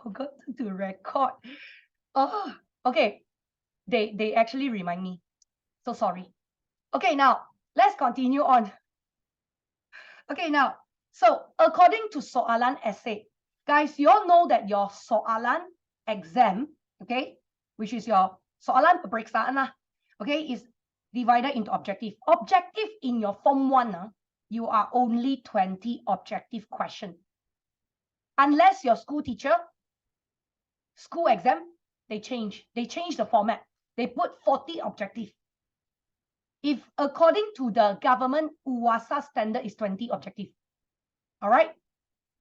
forgot to record. Oh, okay. They actually remind me. So sorry. Okay, now let's continue on. Okay, now, so according to soalan essay, guys, you all know that your soalan exam, okay, which is your soalan peperiksaan lah, okay, is divided into objective. Objective in your Form 1, you are only 20 objective question. Unless your school teacher, school exam, they change the format. They put 40 objective. If according to the government UASA standard is 20 objective. All right.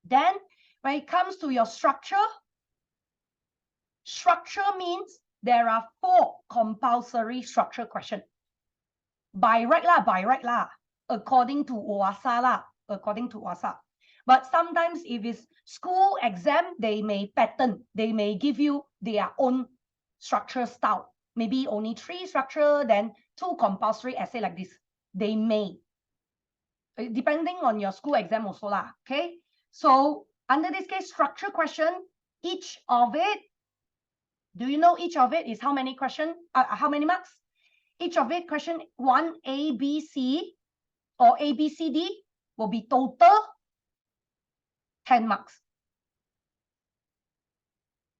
Then when it comes to your structure, structure means there are 4 compulsory structure questions. By right lah, according to UASA lah, according to UASA. But sometimes if it's school exam, they may pattern, they may give you their own structure style. Maybe only 3 structure, then 2 compulsory essay like this. They may. Depending on your school exam also lah, okay? So under this case, structure question, each of it, do you know each of it is how many questions? How many marks? Each of it, question 1, A, B, C, or A, B, C, D will be total 10 marks.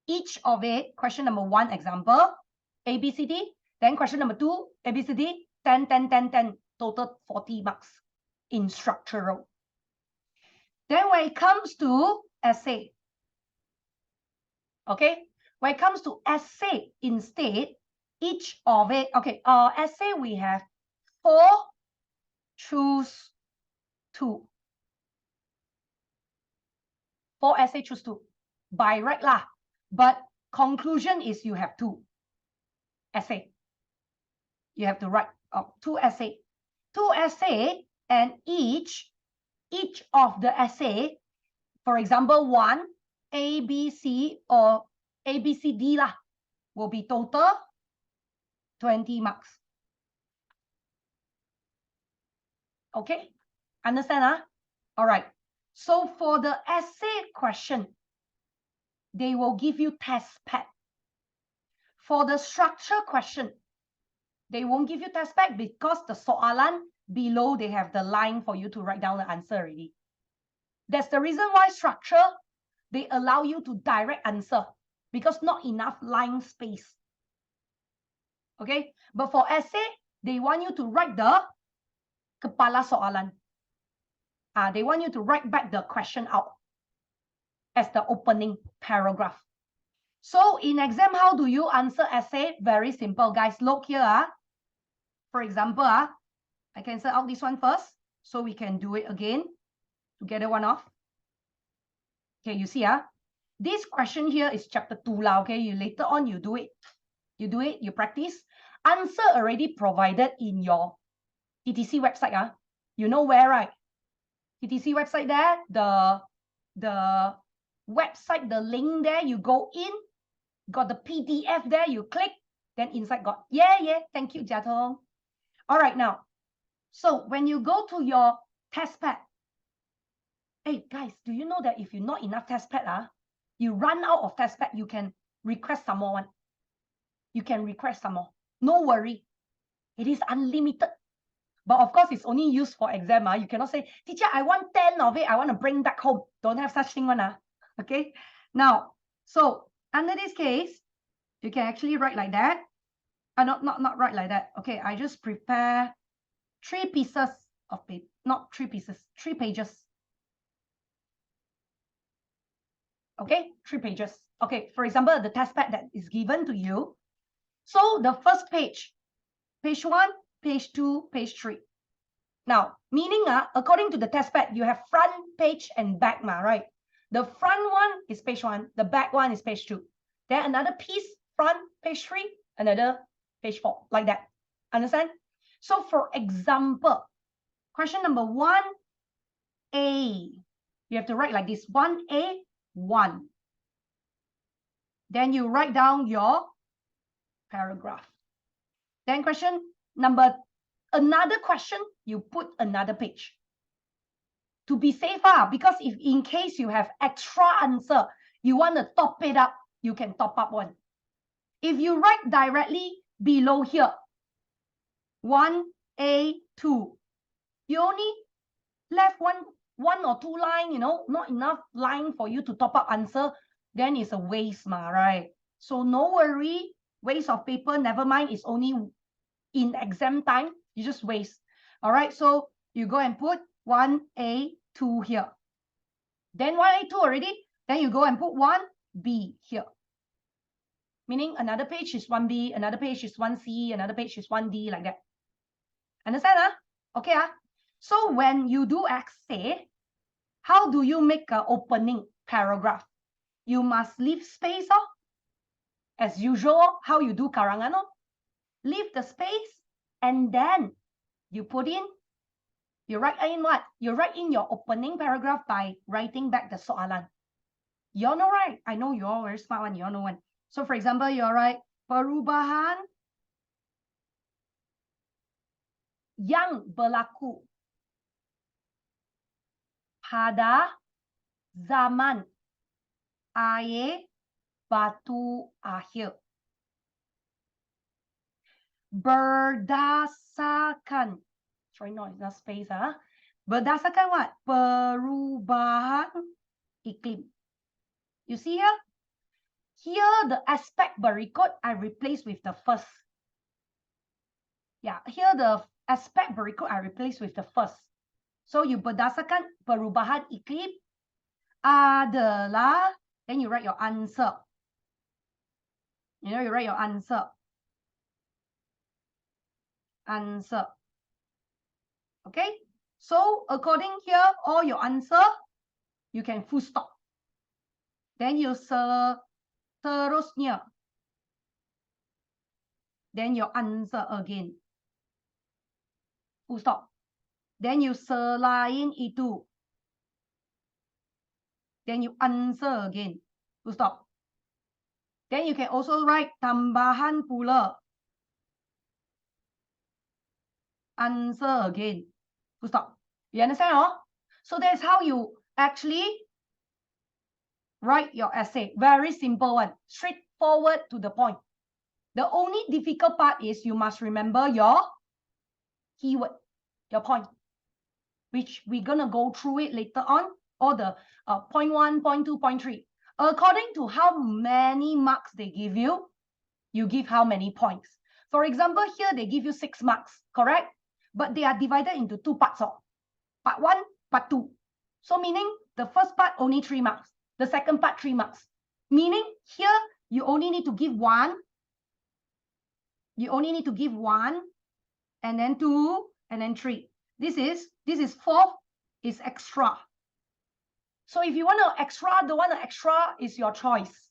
Each of it, question number 1, example, A, B, C, D. Then question number 2, A, B, C, D, 10, 10, 10, 10, total 40 marks in structural. Then when it comes to essay, okay, when it comes to essay instead, each of it, okay, essay we have 4, choose 2. 4 essay, choose 2. By right lah. But conclusion is you have 2 essay. You have to write 2 essay. 2 essay, and each of the essay, for example, 1, A, B, C, or A, B, C, D lah, will be total 20 marks. Okay? Understand, huh? All right. So for the essay question, they will give you test pad. For the structure question, they won't give you test pad because the soalan below, they have the line for you to write down the answer already. That's the reason why structure, they allow you to direct answer because not enough line space. Okay? But for essay, they want you to write the kepala soalan. They want you to write back the question out as the opening paragraph. So in exam, how do you answer essay? Very simple, guys. Look here. For example, I cancel out this one first, so we can do it again. Together one off. Okay, you see, this question here is chapter 2 lah, okay? You later on, you do it. You do it, you practice. Answer already provided in your TTC website. You know where, right? TTC website there, the website, the link there, you go in, got the PDF there, you click, then inside got, yeah, thank you, Jia Tong. All right, now, so when you go to your test pad, hey, guys, do you know that if you're not enough test pad, you run out of test pad, you can request some more one. You can request some more. No worry. It is unlimited. But of course, it's only used for exam. You cannot say, teacher, I want 10 of it. I want to bring back home. Don't have such thing one. Okay. Now, so under this case, you can actually write like that. Not write like that. Okay, I just prepare 3 pieces of paper. Not 3 pieces, 3 pages. Okay, 3 pages. Okay, for example, the test pad that is given to you. So the first page, page 1, page 2, page 3. Now, meaning according to the test pad, you have front page and back, right? The front one is page 1, the back one is page 2. Then another piece, front, page 3, another page 4, like that. Understand? So for example, question number 1A, you have to write like this, 1A, 1. Then you write down your paragraph. Then question number, another question, you put another page. To be safer, because if in case you have extra answer, you want to top it up, you can top up one. If you write directly below here, 1A2, you only left one or two line, not enough line for you to top up answer, then it's a waste, right? So no worry, waste of paper, never mind, it's only in exam time, you just waste. All right, so you go and put 1A2 here. Then 1A2 already, then you go and put 1B here. Meaning another page is 1B, another page is 1C, another page is 1D, like that. Understand? Okay. So when you do essay, how do you make an opening paragraph? You must leave space. As usual, how you do karangan. Leave the space and then you put in, you write in what? You write in your opening paragraph by writing back the soalan. You all know, right? I know you all very smart one. You all know one. So for example, you write perubahan yang berlaku pada zaman air batu akhir. Berdasarkan, sorry, no, it's not space. Berdasarkan what? Perubahan iklim. You see here? Here, the aspect berikut, I replace with the first. Yeah, here the aspect berikut, I replace with the first. So you berdasarkan perubahan iklim adalah, then you write your answer. You write your answer. Answer. Okay? So according here, all your answer, you can full stop. Then you seterusnya. Then your answer again. Full stop. Then you selain itu. Then you answer again. Full stop. Then you can also write tambahan pula. Answer again. Full stop. You understand? So that's how you actually write your essay. Very simple one. Straightforward to the point. The only difficult part is you must remember your keyword, your point, which we're going to go through it later on, all the point 1, point 2, point 3. According to how many marks they give you give how many points. For example, here they give you 6 marks, correct? But they are divided into 2 parts. Part 1, part 2. So meaning the first part only 3 marks. The second part 3 marks. Meaning here you only need to give 1. You only need to give 1, and then 2, and then 3. This is 4th is extra. So if you want an extra, the one extra is your choice.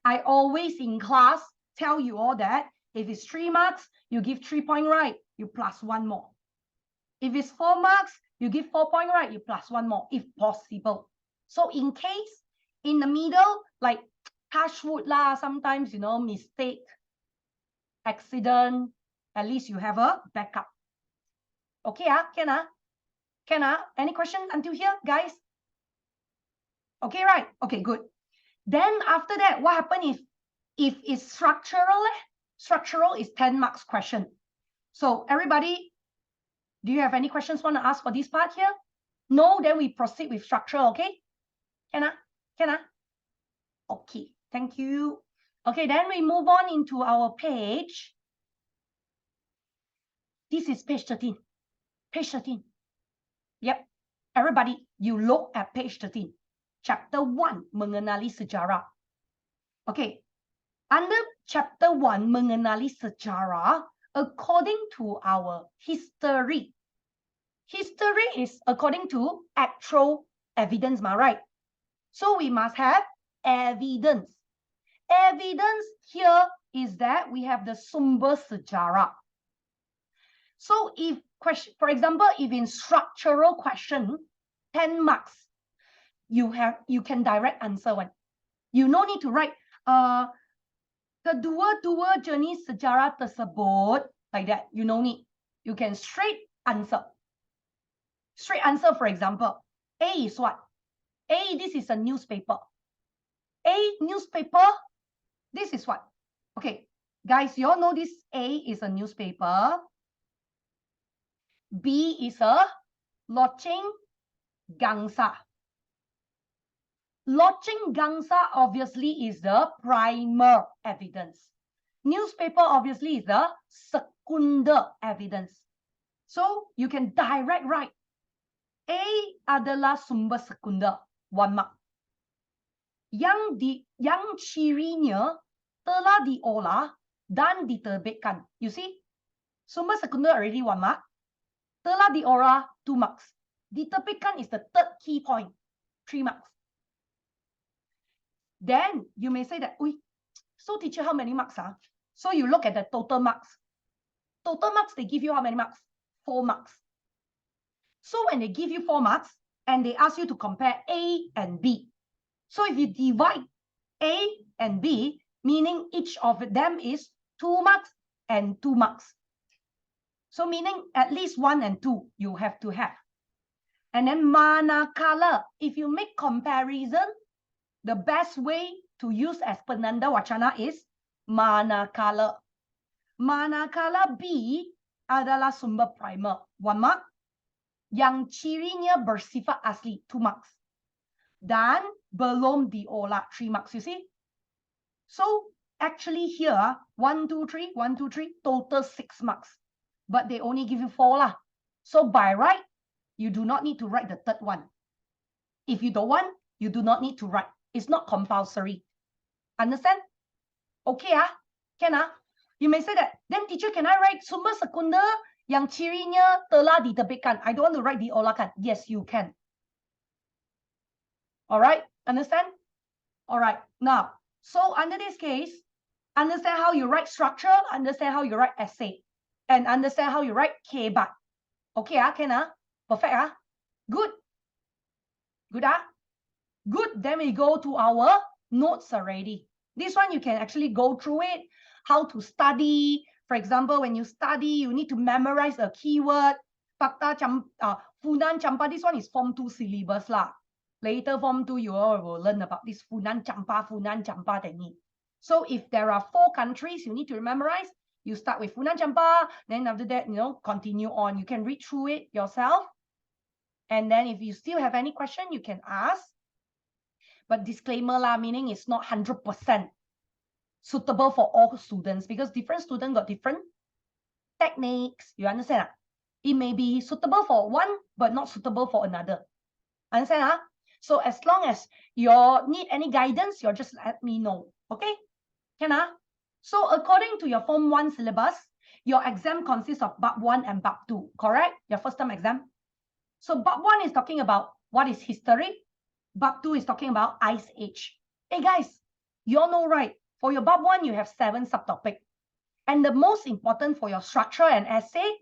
I always in class tell you all that if it's 3 marks, you give 3 point right, you plus 1 more. If it's 4 marks, you give 4 point right, you plus 1 more, if possible. So in case, in the middle, like touch wood lah, sometimes, mistake, accident, at least you have a backup. Okay, Can any questions until here, guys? Okay, right? Okay, good. Then after that, what happens if it's structural? Structural is 10 marks question. So everybody, do you have any questions want to ask for this part here? No, then we proceed with structural, okay? Can I? Okay, thank you. Okay, then we move on into our page. This is page 13. Page 13. Yep. Everybody, you look at page 13. Chapter 1, mengenali sejarah. Okay. Under chapter 1, mengenali sejarah, according to our history. History is according to actual evidence, right? So we must have evidence. Evidence here is that we have the sumber sejarah. So if question, for example, if in structural question, 10 marks, you can direct answer one. You no need to write kedua-dua jenis sejarah tersebut, like that. You no need. You can straight answer. Straight answer, for example, A is what? A, this is a newspaper. A, newspaper. This is what? Okay, guys, you all know this A is a newspaper. B is a loceng gangsa. Loceng gangsa obviously is the primer evidence. Newspaper obviously is the secunda evidence. So you can direct write A adalah sumber sekunda, 1 mark. Yang cirinya telah diolah dan diterbitkan. You see? Sumber sekunda already 1 mark. Telah diolah 2 marks. Diterbitkan is the third key point, 3 marks. Then you may say that, so teacher, how many marks? So you look at the total marks. Total marks, they give you how many marks? 4 marks. So when they give you 4 marks and they ask you to compare A and B. So if you divide A and B, meaning each of them is 2 marks and 2 marks. So meaning at least 1 and 2 you have to have. And then manakala, if you make comparison, the best way to use as penanda wacana is manakala. Manakala B adalah sumber primer, 1 mark. Yang cirinya bersifat asli, 2 marks. Dan belum diolah, 3 marks, you see? So actually here, 1, 2, 3, 1, 2, 3, total 6 marks. But they only give you 4 lah. So by right, you do not need to write the third one. If you don't want, you do not need to write. It's not compulsory. Understand? Okay, can You may say that, then teacher, can I write sumber sekunda yang cirinya telah diterbitkan? I don't want to write diolahkan. Yes, you can. All right, understand? All right, now, so under this case, understand how you write structure, understand how you write essay, and understand how you write kebat. Okay, can Perfect, Good. Good, Good, then we go to our notes already. This one, you can actually go through it, how to study. For example, when you study, you need to memorize a keyword. Fakta Funan Champa, this one is Form 2 syllabus lah. Later, Form 2, you all will learn about this Funan Champa technique. So if there are 4 countries you need to memorize, you start with Funan Champa, then after that, continue on. You can read through it yourself. And then if you still have any question, you can ask. But disclaimer lah, meaning it's not 100% suitable for all students because different students got different techniques. You understand? It may be suitable for one, but not suitable for another. Understand? So as long as you need any guidance, you just let me know. Okay? Can So according to your Form 1 syllabus, your exam consists of Bab 1 and Bab 2. Correct? Your first term exam. So Bab 1 is talking about what is history. Bab 2 is talking about Ice Age. Hey guys, you all know, right? For your Bab 1, you have 7 subtopics. And the most important for your structure and essay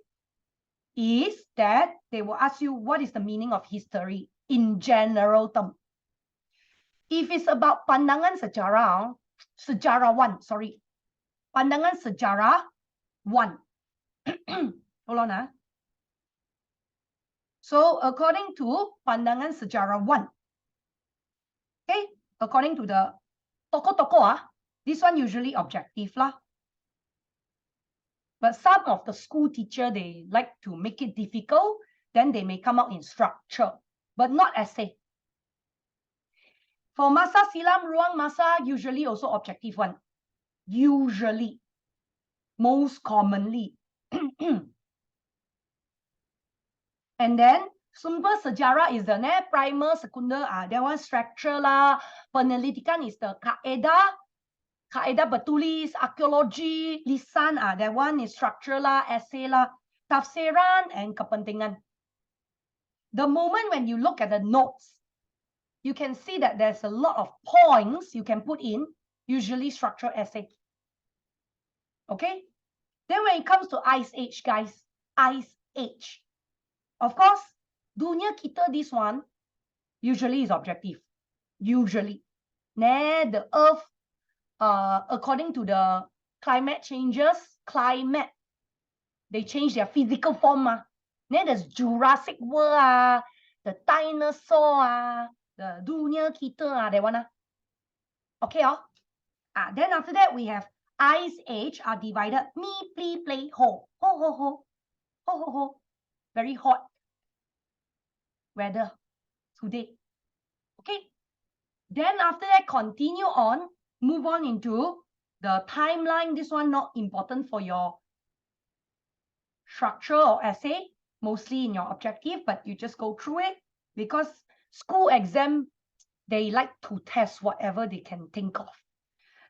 is that they will ask you what is the meaning of history in general term. If it's about pandangan sejarah, sejarah 1, sorry. Pandangan sejarah 1. Hold on. So according to pandangan sejarah 1, okay, according to the tokoh-tokoh, this one usually objective lah. But some of the school teacher, they like to make it difficult, then they may come out in structure, but not essay. For masa silam, ruang masa, usually also objective one. Usually. Most commonly. And then, sumber sejarah is the primer, secunda, that one structure lah. Penelitikan is the kaedah bertulis, archaeology, lisan, that one is structure lah, essay lah, tafsiran, and kepentingan. The moment when you look at the notes, you can see that there's a lot of points you can put in, usually structure essay. Okay? Then when it comes to Ice Age, guys, Ice Age. Of course, dunia kita, this one, usually is objective. Usually. The Earth, according to the climate changes, they change their physical form. There's Jurassic World, the dinosaur, the dunia kita, that one. Okay, then after that we have Ice Age are divided. Me, play, ho, ho, ho, ho, ho, ho, ho. Very hot weather today. Okay. Then after that, continue on, move on into the timeline. This one not important for your structure or essay, mostly in your objective, but you just go through it because school exam, they like to test whatever they can think of.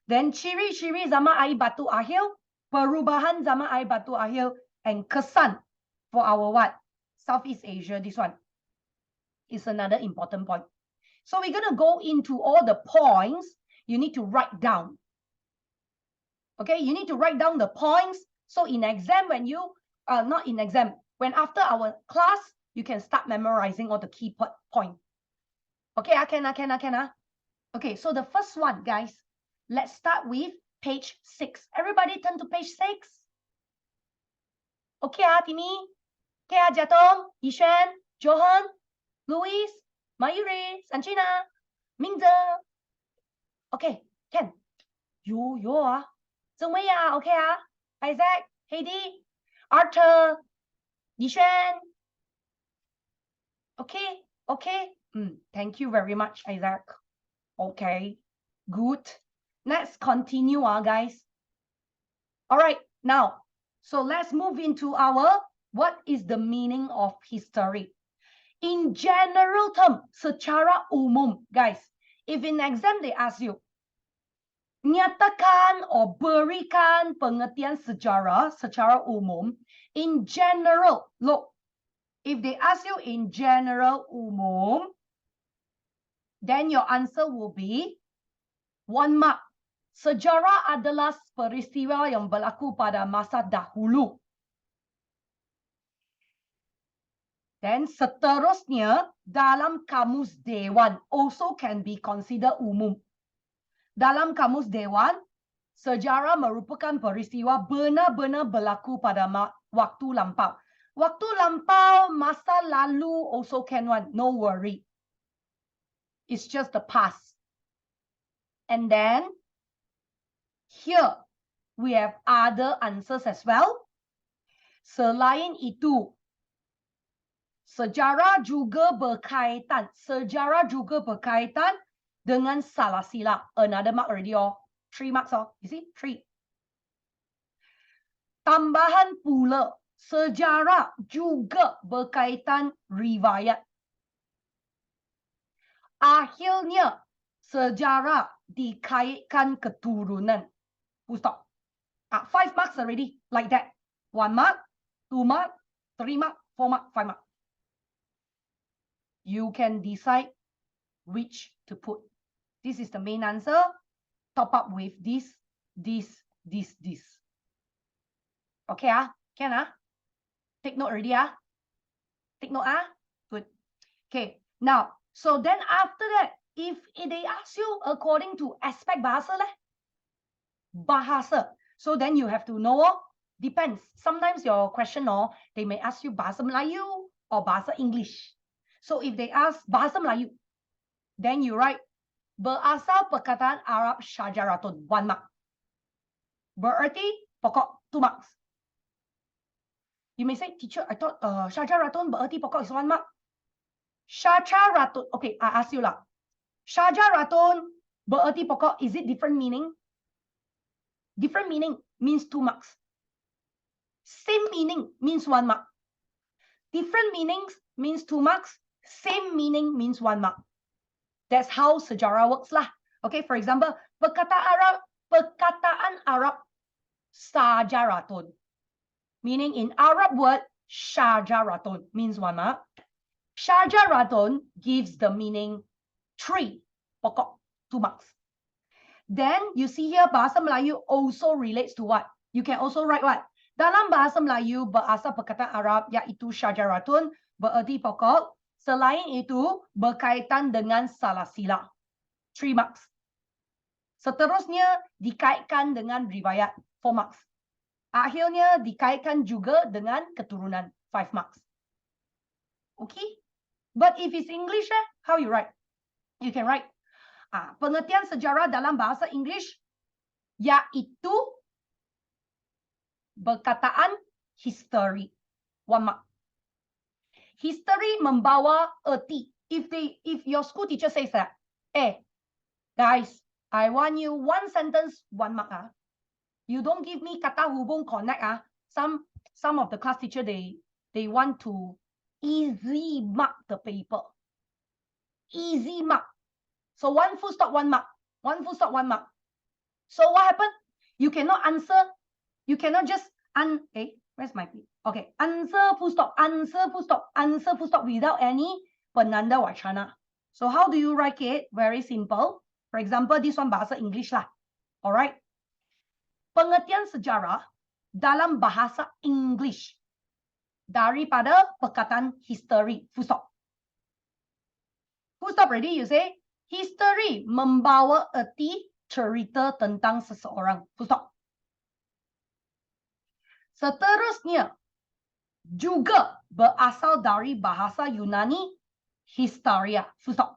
Then ciri-ciri zaman air batu akhir, perubahan zaman air batu akhir, and kesan for our what? Southeast Asia, this one is another important point. So we're going to go into all the points you need to write down. Okay, you need to write down the points. So in exam, when you, not in exam, when after our class, you can start memorizing all the key point. Okay, can. Okay, so the first one, guys, let's start with page 6. Everybody turn to page 6. Okay, Timmy. Okay, Jatong, Yishan, Johan, Louis, Mayuri, Sanchina, Mingze. Okay, Ken. You Zhengwei, okay, Isaac, Heidi, Arthur, Yishan. Okay. Thank you very much, Isaac. Okay, good. Let's continue, guys. All right, now, so let's move into our, what is the meaning of history? In general term, secara umum, guys, if in exam they ask you, nyatakan or berikan pengertian sejarah secara umum, in general, look, if they ask you in general umum, then your answer will be 1 mark. Sejarah adalah peristiwa yang berlaku pada masa dahulu. Dan seterusnya, dalam kamus Dewan also can be considered umum. Dalam kamus Dewan, sejarah merupakan peristiwa benar-benar berlaku pada waktu lampau. Waktu lampau, masa lalu also can one, no worry. It's just the past. And then, here, we have other answers as well. Selain itu, sejarah juga berkaitan dengan salah sila. Another mark already, 3 marks, you see, 3. Tambahan pula, sejarah juga berkaitan riwayat. Akhirnya, sejarah dikaitkan keturunan. Full stop. 5 marks already, like that. 1 mark, 2 mark, 3 mark, 4 mark, 5 mark. You can decide which to put. This is the main answer. Top up with this. Okay, can, take note already, take note, good. Okay, now, so then after that, if they ask you according to aspect bahasa bahasa, so then you have to know, depends. Sometimes your question, they may ask you bahasa Melayu or bahasa English. So if they ask bahasa Melayu, then you write berasal perkataan Arab syajaratun, 1 mark. Berarti pokok, 2 marks. You may say, teacher, I thought syajaratun berarti pokok is 1 mark. Syajaratun, okay, I ask you lah. Syajaratun berarti pokok, is it different meaning? Different meaning means 2 marks. Same meaning means 1 mark. Different meanings means 2 marks. Same meaning means 1 mark. That's how sejarah works lah. Okay, for example, perkataan Arab syajaratun. Meaning in Arab word, syajaratun means 1 mark. Syajaratun gives the meaning 3, pokok, 2 marks. Then you see here, bahasa Melayu also relates to what? You can also write what? Dalam bahasa Melayu berasal perkataan Arab iaitu syajaratun, bererti pokok. Selain itu, berkaitan dengan salah sila. 3 marks. Seterusnya, dikaitkan dengan riwayat. 4 marks. Akhirnya, dikaitkan juga dengan keturunan. 5 marks. Okay? But if it's English, how you write? You can write, Pengertian sejarah dalam bahasa English yaitu perkataan history. 1 mark. History membawa erti. If your school teacher says that, guys, I want you 1 sentence, 1 mark. You don't give me kata hubung connect. Some of the class teacher they want to easy mark the paper. Easy mark. So 1 full stop, 1 mark. 1 full stop, 1 mark. So what happened? You cannot answer. You cannot just where's my okay? Answer full stop. Answer full stop. Answer full stop without any penanda wacana. So how do you write it? Very simple. For example, this one bahasa English lah. Alright. Pengertian sejarah dalam bahasa English daripada perkataan history. Full stop. Full stop already. You say history membawa erti cerita tentang seseorang. Full stop. Seterusnya juga berasal dari bahasa Yunani historia. Full stop.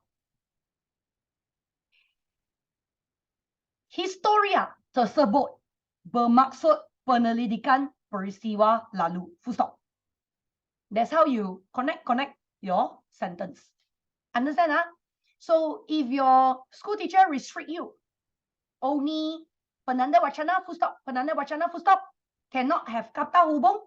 Historia tersebut bermaksud penyelidikan peristiwa lalu. Full stop. That's how you connect your sentence. Understand? So if your school teacher restrict you, only penanda wacana full stop, penanda wacana full stop, cannot have kata hubung,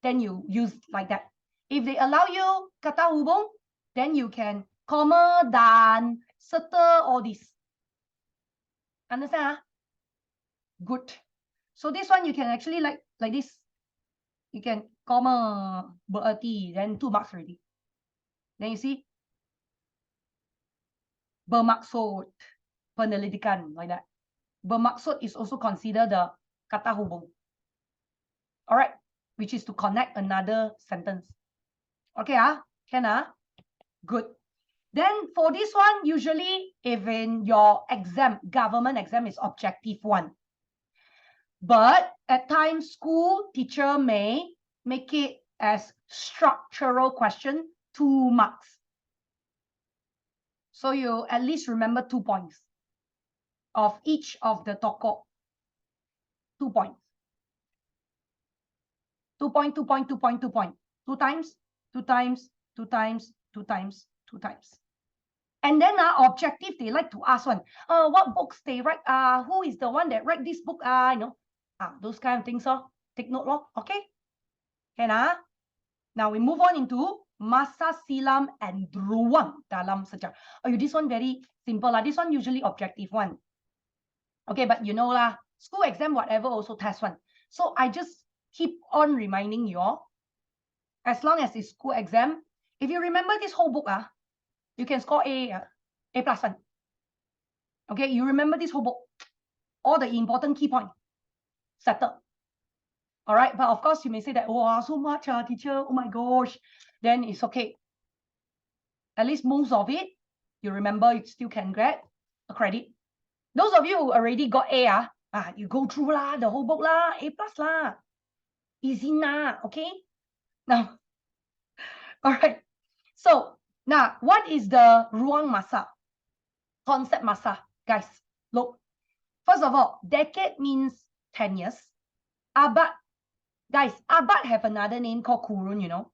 then you use like that. If they allow you kata hubung, then you can comma, dan, serta, all this. Understand? Good. So this one you can actually like this. You can comma, bererti, then 2 marks already. Then you see, bermaksud, penyelidikan, like that. Bermaksud is also considered the kata hubung. Alright, which is to connect another sentence. Okay, can Good. Then for this one, usually if in your exam, government exam is objective 1. But at times, school teacher may make it as structural question, 2 marks. So you at least remember 2 points of each of the tokoh. 2 points. 2 point, 2 point, 2 point, 2 point. 2 times, 2 times, 2 times, 2 times, 2 times. And then objective, they like to ask one, what books they write, who is the one that write this book, those kind of things. Take note, okay? Can Now we move on into masa silam and ruang dalam sejarah. This one very simple. This one usually objective 1. Okay, but you know lah, school exam, whatever, also test 1. So I just keep on reminding you all, as long as it's school exam, if you remember this whole book, you can score A+1. Okay, you remember this whole book, all the important key points, settled. All right, but of course you may say that, so much, teacher, oh my gosh, then it's okay. At least most of it, you remember, you still can get a credit. Those of you who already got A, you go through lah, the whole book lah, A+ lah. Easy na, okay? Now, all right. So, now, what is the ruang masa? Concept masa. Guys, look. First of all, decade means 10 years. Abad, guys, abad have another name called kurun, you know.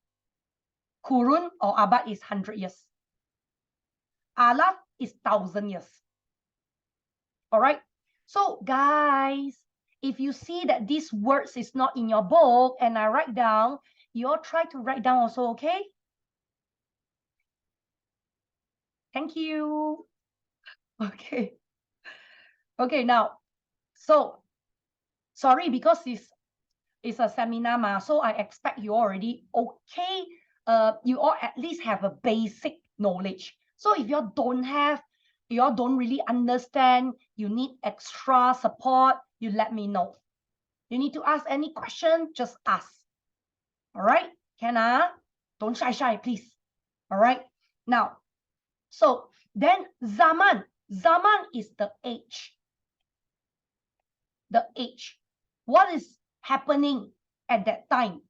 Kurun or abad is 100 years. Alaf is 1,000 years. All right. So, guys, if you see that these words is not in your book and I write down, you all try to write down also, okay? Thank you. Okay. Okay, now, so, sorry, because it's a seminar, so I expect you already okay. You all at least have a basic knowledge. So if you all don't have, you all don't really understand, you need extra support, you let me know. You need to ask any question, just ask. All right? Don't shy, please. All right? Now, so then zaman. Zaman is the age. The age. What is happening at that time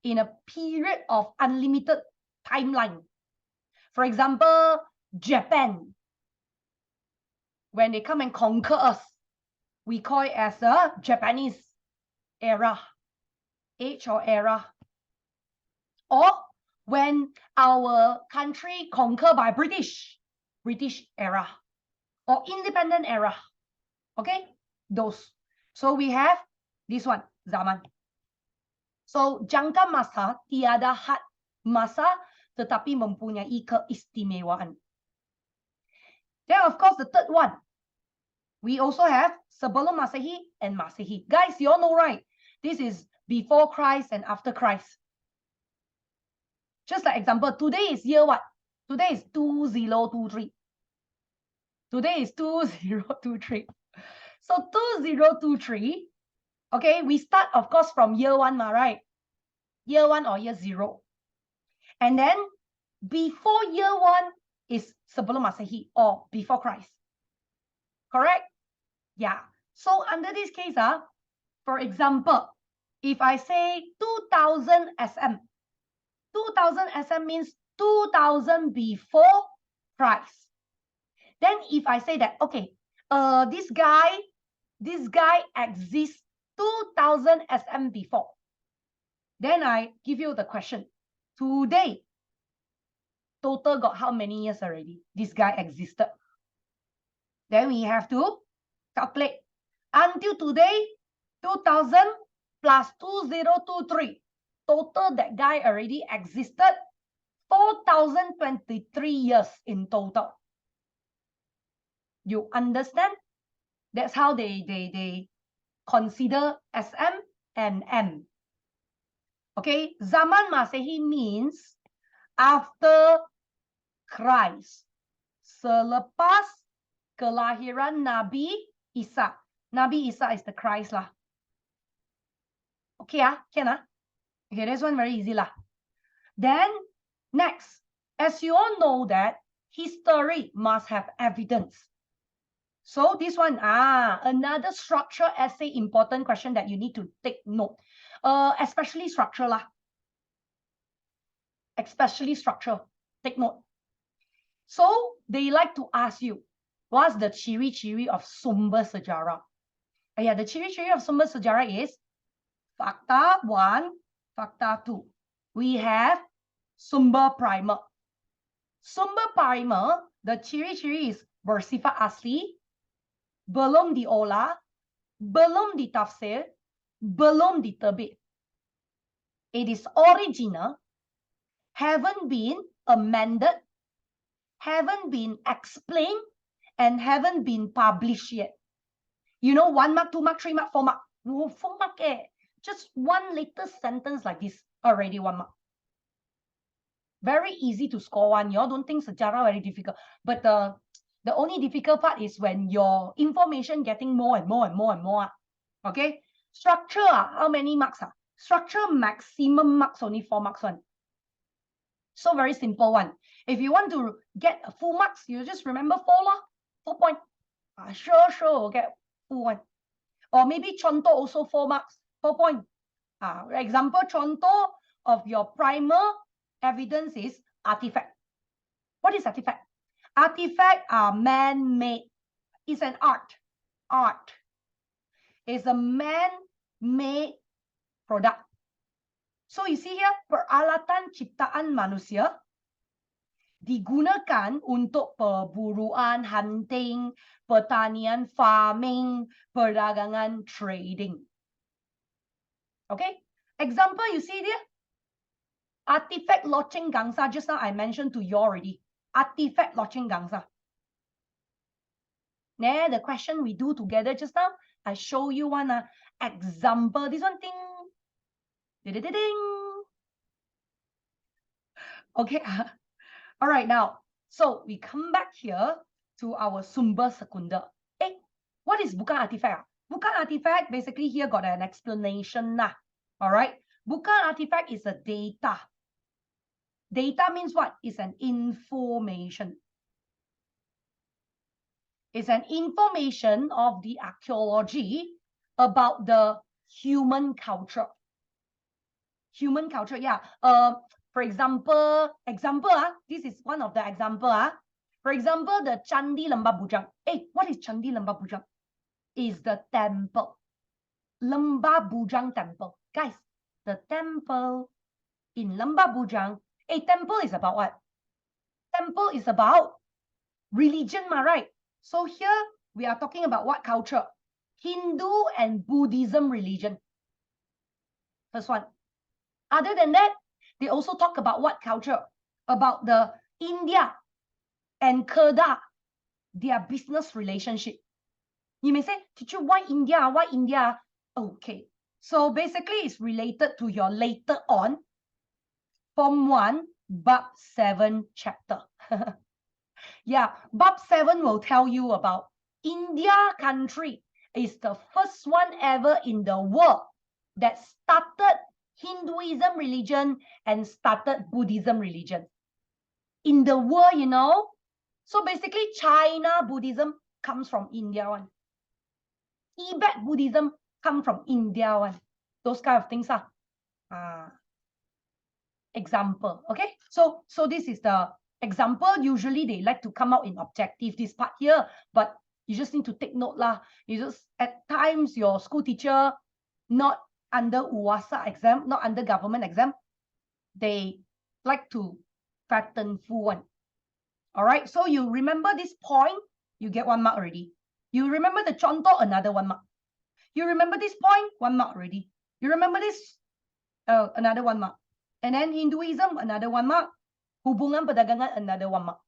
in a period of unlimited timeline? For example, Japan. when they come and conquer us, we call it as the Japanese era, age or era. Or when our country conquered by British era or independent era. Okay, those. So we have this one, zaman. So jangka masa tiada had masa tetapi mempunyai keistimewaan. Then of course the third one, we also have sebelum Masehi and Masehi. Guys, you all know, right? This is before Christ and after Christ. Just like example, today is year what? Today is 2023. Today is 2023. So 2023, okay, we start, of course, from year one, right? Year one or year zero. And then before year one is sebelum Masehi or before Christ. Correct? Yeah. So under this case, for example, if I say 2000 SM, 2000 SM means 2000 before Christ. Then if I say that, okay, this guy exists 2000 SM before. Then I give you the question. Today, total got how many years already? This guy existed. Then we have to calculate. Until today, 2000 plus 2023. Total that guy already existed 4023 years in total. You understand? That's how they consider SM and M. Okay, Zaman Masehi means after Christ. Selepas kelahiran Nabi Isa. Nabi Isa is the Christ lah. Okay, can Okay, this one very easy lah. Then next, as you all know that history must have evidence. So this one, another structure essay important question that you need to take note. Especially structure lah. Especially structure. Take note. So they like to ask you, what's the ciri-ciri of sumber sejarah? Yeah, the ciri-ciri of sumber sejarah is fakta 1, fakta 2. We have sumber primer. Sumber primer, the ciri-ciri is bersifat asli, belum diolah, belum ditafsir, belum diterbit. It is original, haven't been amended, haven't been explained, and haven't been published yet. You know, 1 mark, 2 mark, 3 mark, 4 mark. 4 mark, just one little sentence like this, already 1 mark. Very easy to score one. You all don't think sejarah very difficult. But the only difficult part is when your information getting more and more and more and more. Okay? Structure, how many marks? Structure maximum marks, only 4 marks one. So very simple one. If you want to get a full marks, you just remember 4 lah. 4 point. Sure, get full one. Or maybe contoh also 4 marks. 4 point. Example, contoh of your primer evidence is artifact. What is artifact? Artifact are man-made. It's an art. Art is a man-made product. So you see here, peralatan ciptaan manusia digunakan untuk perburuan, hunting, pertanian, farming, perdagangan, trading. Okay? Example, you see there? Artifact loceng gangsa. Just now I mentioned to you already. Artifact loceng gangsa. Now, the question we do together just now, I show you one example. This one thing. Ding. Okay. All right, now. So we come back here to our sumber secunda. What is bukan artifact? Bukan artifact, basically here got an explanation. All right. Bukan artifact is a data. Data means what? It's an information. It's an information of the archaeology about the human culture. Human culture, yeah. For example, this is one of the example. For example, the Candi Lembah Bujang. Hey, what is Candi Lembah Bujang? Is the temple. Lembah Bujang temple. Guys, the temple in Lembah Bujang. A temple is about what? Temple is about religion, right? So here we are talking about what culture? Hindu and Buddhism religion. First one. Other than that, they also talk about what culture? About the India and Kedah, their business relationship. You may say, teacher, why India? Why India? Okay. So basically, it's related to your later on Form 1, Bab 7 chapter. Yeah, Bab 7 will tell you about India country is the first one ever in the world that started Hinduism religion and started Buddhism religion. In the world, you know. So basically, China Buddhism comes from India one. Tibet Buddhism come from India one. Those kind of things are example. Okay, so this is the example. Usually they like to come out in objective, this part here, but you just need to take note lah. You just, at times your school teacher not under UASA exam, not under government exam, they like to pattern full one. All right, so you remember this point, you get 1 mark already. You remember the contoh, another 1 mark. You remember this point, 1 mark already. You remember this, another 1 mark. And then Hinduism, another 1 mark. Hubungan perdagangan, another 1 mark.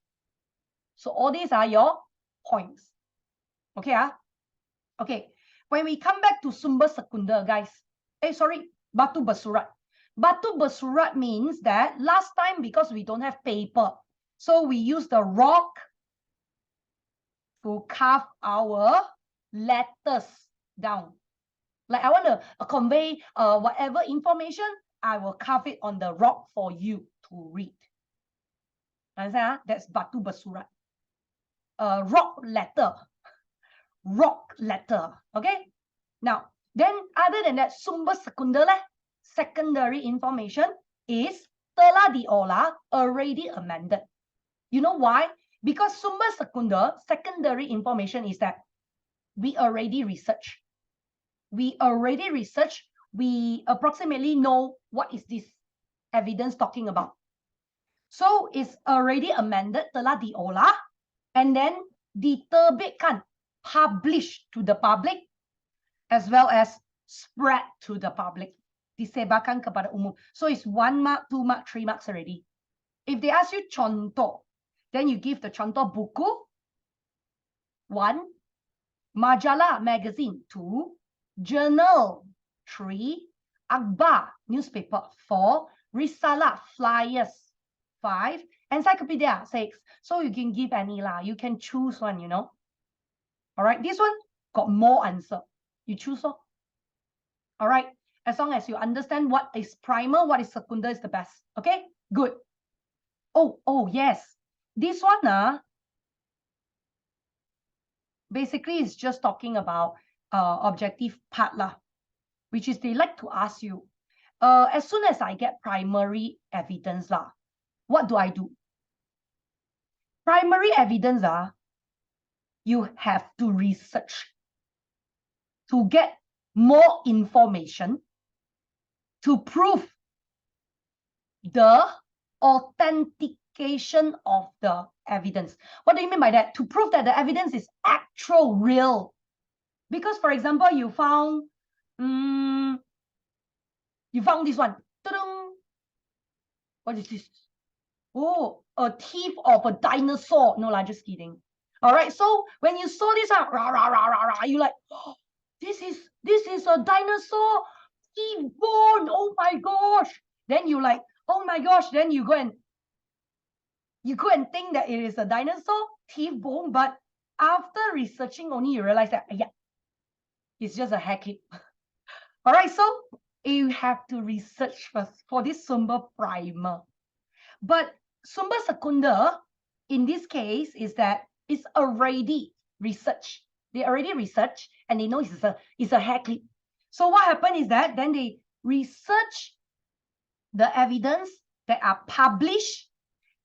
So all these are your points. Okay, okay. When we come back to sumber sekunder, guys. Batu bersurat. Batu bersurat means that last time, because we don't have paper, so we use the rock to carve our letters down. Like I want to convey whatever information, I will carve it on the rock for you to read. Understand? That's batu bersurat. Rock letter. Rock letter. Okay? Now, then other than that, sumber sekunder, secondary information is telah diolah, already amended. You know why? Because sumber sekunder, secondary information is that we already research. We already research. We approximately know what is this evidence talking about. So it's already amended, telah diolah, and then diterbitkan, published to the public, as well as spread to the public. Disebarkan kepada umum. So it's 1 mark, 2 mark, 3 marks already. If they ask you contoh, then you give the contoh buku, 1, majalah, magazine, 2, journal, 3, akhbar, newspaper, 4, risalah, flyers, 5, encyclopedia, 6. So you can give any lah. You can choose one, you know. All right, this one got more answer. You choose one. All right, as long as you understand what is primer, what is secunda is the best. Okay, good. Oh yes, this one basically is just talking about objective part lah, which is they like to ask you, as soon as I get primary evidence lah, what do I do? Primary evidence you have to research to get more information to prove the authentication of the evidence. What do you mean by that? To prove that the evidence is actual, real. Because, for example, you found this one. What is this? Oh, a teeth of a dinosaur. No lah, just kidding. All right, so when you saw this, you like, oh, this is a dinosaur teeth bone. Oh my gosh. Then you like, oh my gosh. Then you go and think that it is a dinosaur teeth bone, but after researching only you realize that yeah, it's just a hair clip. All right, so you have to research first for this sumber primer. But sumber secunda in this case is that it's already researched. They already researched and they know it's a hair clip. So what happened is that then they research the evidence that are published.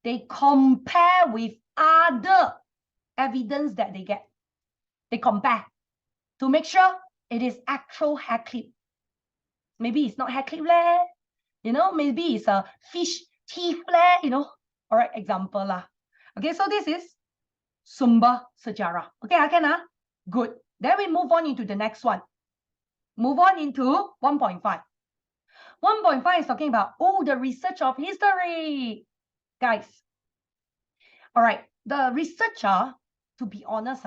They compare with other evidence that they get. They compare to make sure it is actual hair clip. Maybe it's not hair clip leh. You know, maybe it's a fish teeth leh, you know. All right, example lah. Okay, so this is sumber sejarah. Okay, can ah? Good. Then we move on into the next one. Move on into 1.5. 1.5 is talking about, the research of history. Guys. All right, the researcher, to be honest,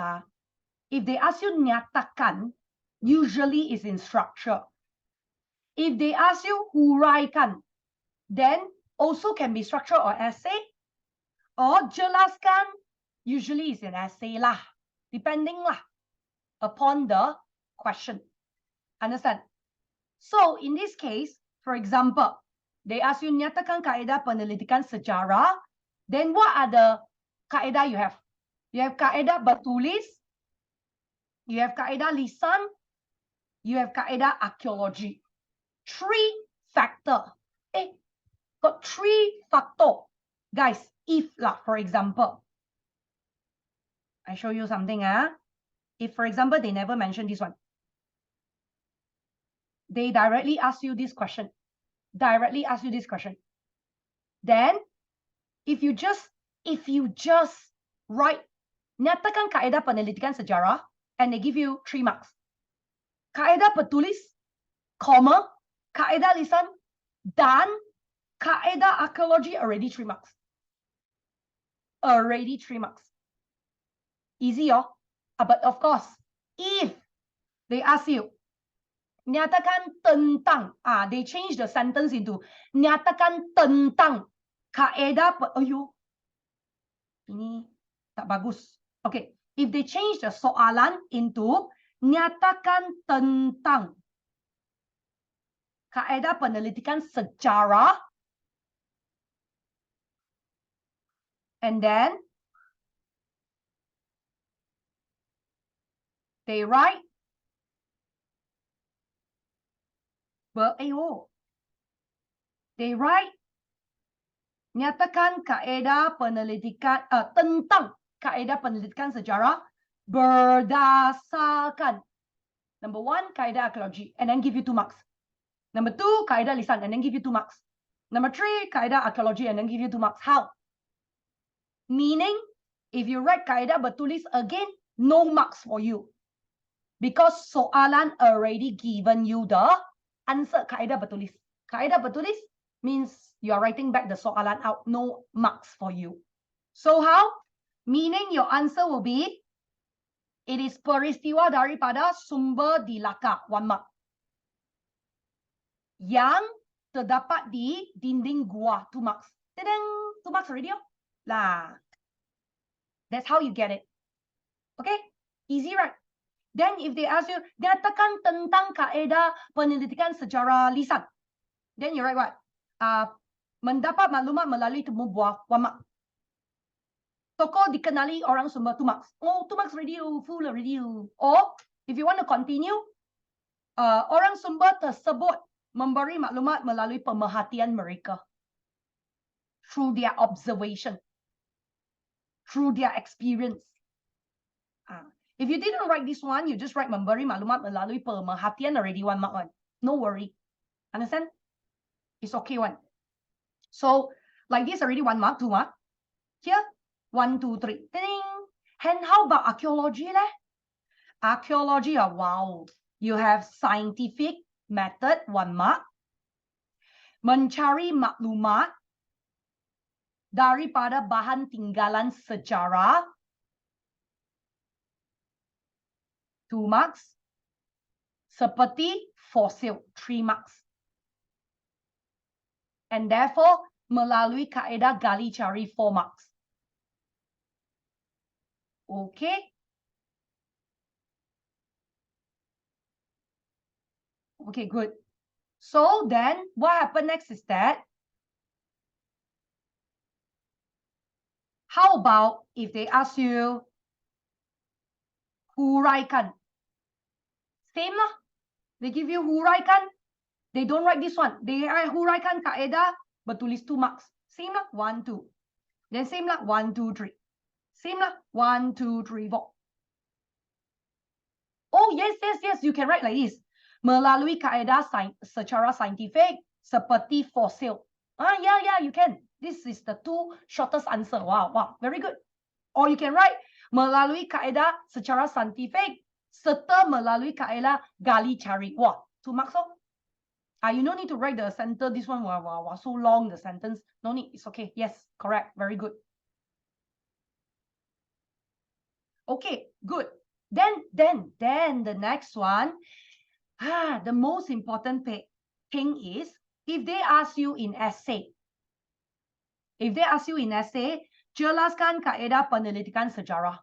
if they ask you nyatakan, usually is in structure. If they ask you huraikan, then also can be structure or essay. Or jelaskan, usually is in essay lah, depending lah upon the question. Understand? So in this case, for example, they ask you nyatakan kaedah penelitian sejarah, then what are the kaedah you have? You have kaedah bertulis, you have kaedah lisan, you have kaedah archaeology. 3 factor. Got 3 factor. Guys, if lah, for example, I show you something. If, for example, they never mention this one, they directly ask you this question. Then, if you just write nyatakan kaedah penelitian sejarah, and they give you 3 marks. Kaedah bertulis, comma, kaedah lisan, dan kaedah archaeology, already 3 marks. Already 3 marks. Easy, oh. But of course, if they ask you, nyatakan tentang, they change the sentence into nyatakan tentang kaedah, ini tak bagus. Okay, if they change the soalan into nyatakan tentang kaedah penelitian sejarah, and then they write they write nyatakan kaedah penelitian tentang kaedah penelitian sejarah berdasarkan number 1 kaedah archaeology, and then give you 2 marks. Number 2 kaedah lisan, and then give you 2 marks. Number 3 kaedah archaeology, and then give you 2 marks. How? Meaning, if you write kaedah bertulis again, no marks for you. Because soalan already given you the answer kaedah bertulis. Kaedah bertulis means you are writing back the soalan out, no marks for you. So how? Meaning your answer will be, it is peristiwa daripada sumber di Laka, 1 mark. Yang terdapat di dinding gua, 2 marks. Tadang, 2 marks already, lah. That's how you get it. Okay? Easy, right? Then if they ask you, nyatakan tentang kaedah penelitian sejarah lisan. Then you write what? Mendapat maklumat melalui temu buah, 1 mark. Tokoh dikenali orang sumber, 2 marks. 2 marks already, full already. Or if you want to continue, orang sumber tersebut memberi maklumat melalui pemerhatian mereka. Through their observation. Through their experience. If you didn't write this one, you just write memberi maklumat melalui pemerhatian, already 1 mark. No worry. Understand? It's okay one. So, like this already 1 mark, 2 mark. Here, 1, 2, 3. Ding. And how about archaeology leh? Archaeology, wow. You have scientific method, 1 mark. Mencari maklumat daripada bahan tinggalan sejarah, 2 marks. Seperti fosil, 3 marks. And therefore, melalui kaedah gali cari, 4 marks. Okay. Okay, good. So then, what happened next is that, how about if they ask you, huraikan? Same lah. They give you huraikan. They don't write this one. They write huraikan kaedah bertulis 2 marks. Same lah, 1, 2. Then same lah, 1, 2, 3. Same lah. 1, 2, 3, 4. Oh, yes. You can write like this. Melalui kaedah secara saintifik seperti fosil. Yeah, you can. This is the two shortest answer. Wow, very good. Or you can write melalui kaedah secara saintifik serta melalui kaedah gali cari. 2 marks. You no need to write the center. This one, wow, so long, the sentence. No need, it's okay. Yes, correct, very good. Okay, good. Then the next one, the most important thing is, if they ask you in essay, jelaskan kaedah penelitian sejarah.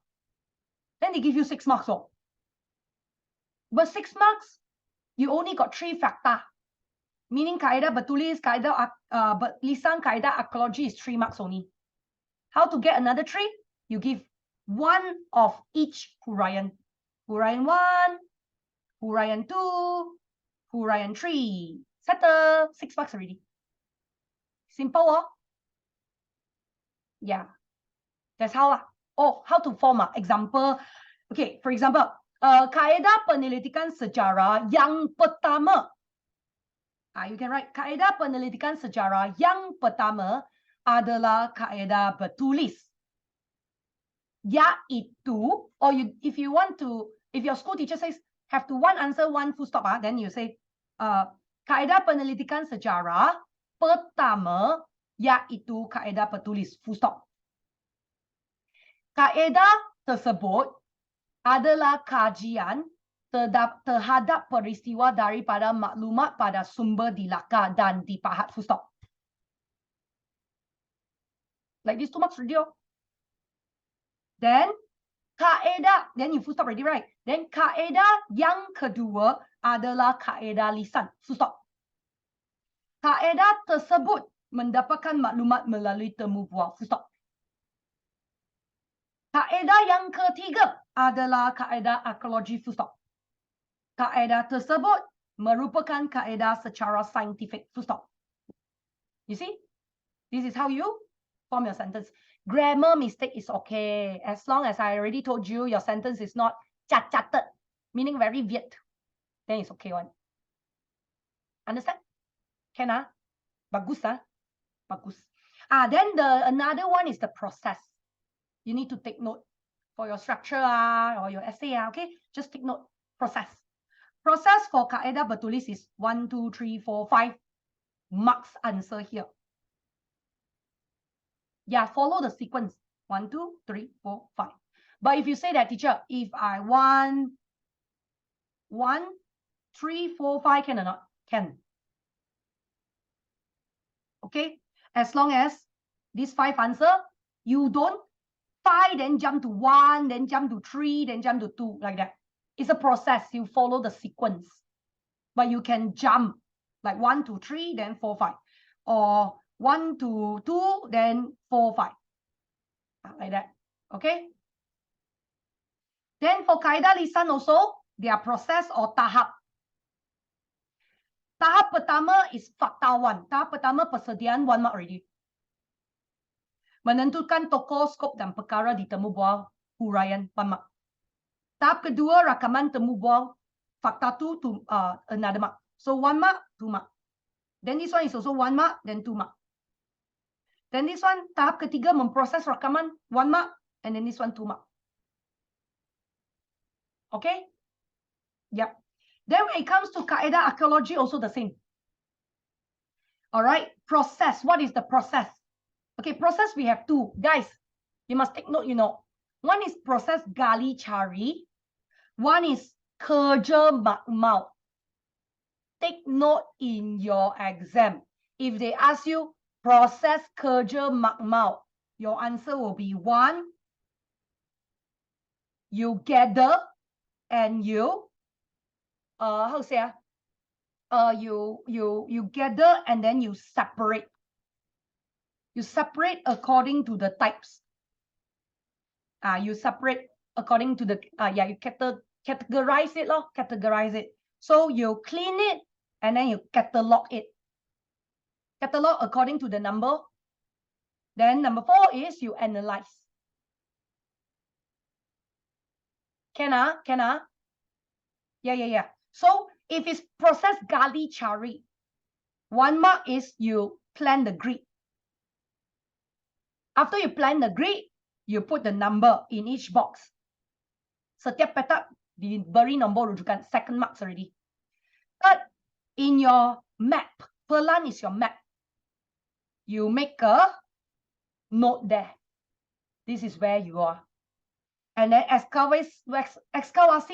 Then they give you 6 marks. But 6 marks, you only got 3 fakta. Meaning kaedah bertulis, kaedah lisan, kaedah archaeology is 3 marks only. How to get another 3? You give 1 of each huraian. Huraian 1, huraian 2, huraian 3. Settle. 6 marks already. Simple, Yeah. That's how. How to form example. Okay, for example, kaedah penelitian sejarah yang pertama. You can write kaedah penelitian sejarah yang pertama adalah kaedah bertulis. Yaitu, or if your school teacher says have to one answer, 1 full stop, then you say kaedah penelitian sejarah pertama yaitu kaedah bertulis, full stop. Kaedah tersebut adalah kajian terhadap peristiwa daripada maklumat pada sumber dilakar dan dipahat, full stop. Like this, 2 marks already. Then kaedah, then you full stop already, right? Then kaedah yang kedua adalah kaedah lisan, full stop. Kaedah tersebut mendapatkan maklumat melalui temu bual, full stop. Kaedah yang ketiga adalah kaedah arkeologi, full stop. Kaedah tersebut merupakan kaedah secara saintifik, full stop. You see? This is how you form your sentence. Grammar mistake is okay. As long as I already told you your sentence is not cacated, meaning very weird, then it's okay one. Understand? Can Bagus Bagus. Then another one is the process. You need to take note for your structure or your essay, okay? Just take note. Process. Process for kaedah bertulis is 1, 2, 3, 4, 5 marks answer here. Yeah, follow the sequence. 1, 2, 3, 4, 5. But if you say that, teacher, if I want 1, 3, 4, 5, can or not? Can. Okay? As long as these 5 answer, you don't 5, then jump to 1, then jump to 3, then jump to 2, like that. It's a process. You follow the sequence. But you can jump like 1 to 3, then 4, 5. Or 1 to 2, then 4, 5. Like that. Okay? Then for kaedah lisan also, their process or tahap. Tahap pertama is fakta 1. Tahap pertama persediaan 1 mark already. Menentukan tokoh, skop dan perkara di temu bual huraian 1 mark. Tahap kedua rakaman temu bual fakta 2 to another mark. So 1 mark, 2 mark. Then this one is also 1 mark, then 2 mark. Then this one, tahap ketiga memproses rakaman 1 mark, and then this one 2 mark. Okay? Yep. Then when it comes to kaedah archaeology, also the same. All right, process. What is the process? Okay, process we have 2. Guys, you must take note, One is proses gali cari. One is kerja makmal. Take note in your exam. If they ask you proses kerja makmal, your answer will be 1. You gather and you, how to say? You gather and then you separate. You separate according to the types. You separate according to the, you categorize it, categorize it. So you clean it and then you catalog it. Catalog according to the number. Then number 4 is you analyze. Can ah? Can ah? Yeah. So if it's processed gali cari, 1 mark is you plan the grid. After you plan the grid, you put the number in each box. Setiap petak diberi nombor rujukan, 2nd marks already. Third, in your map, pelan is your map. You make a note there. This is where you are. And then excavasi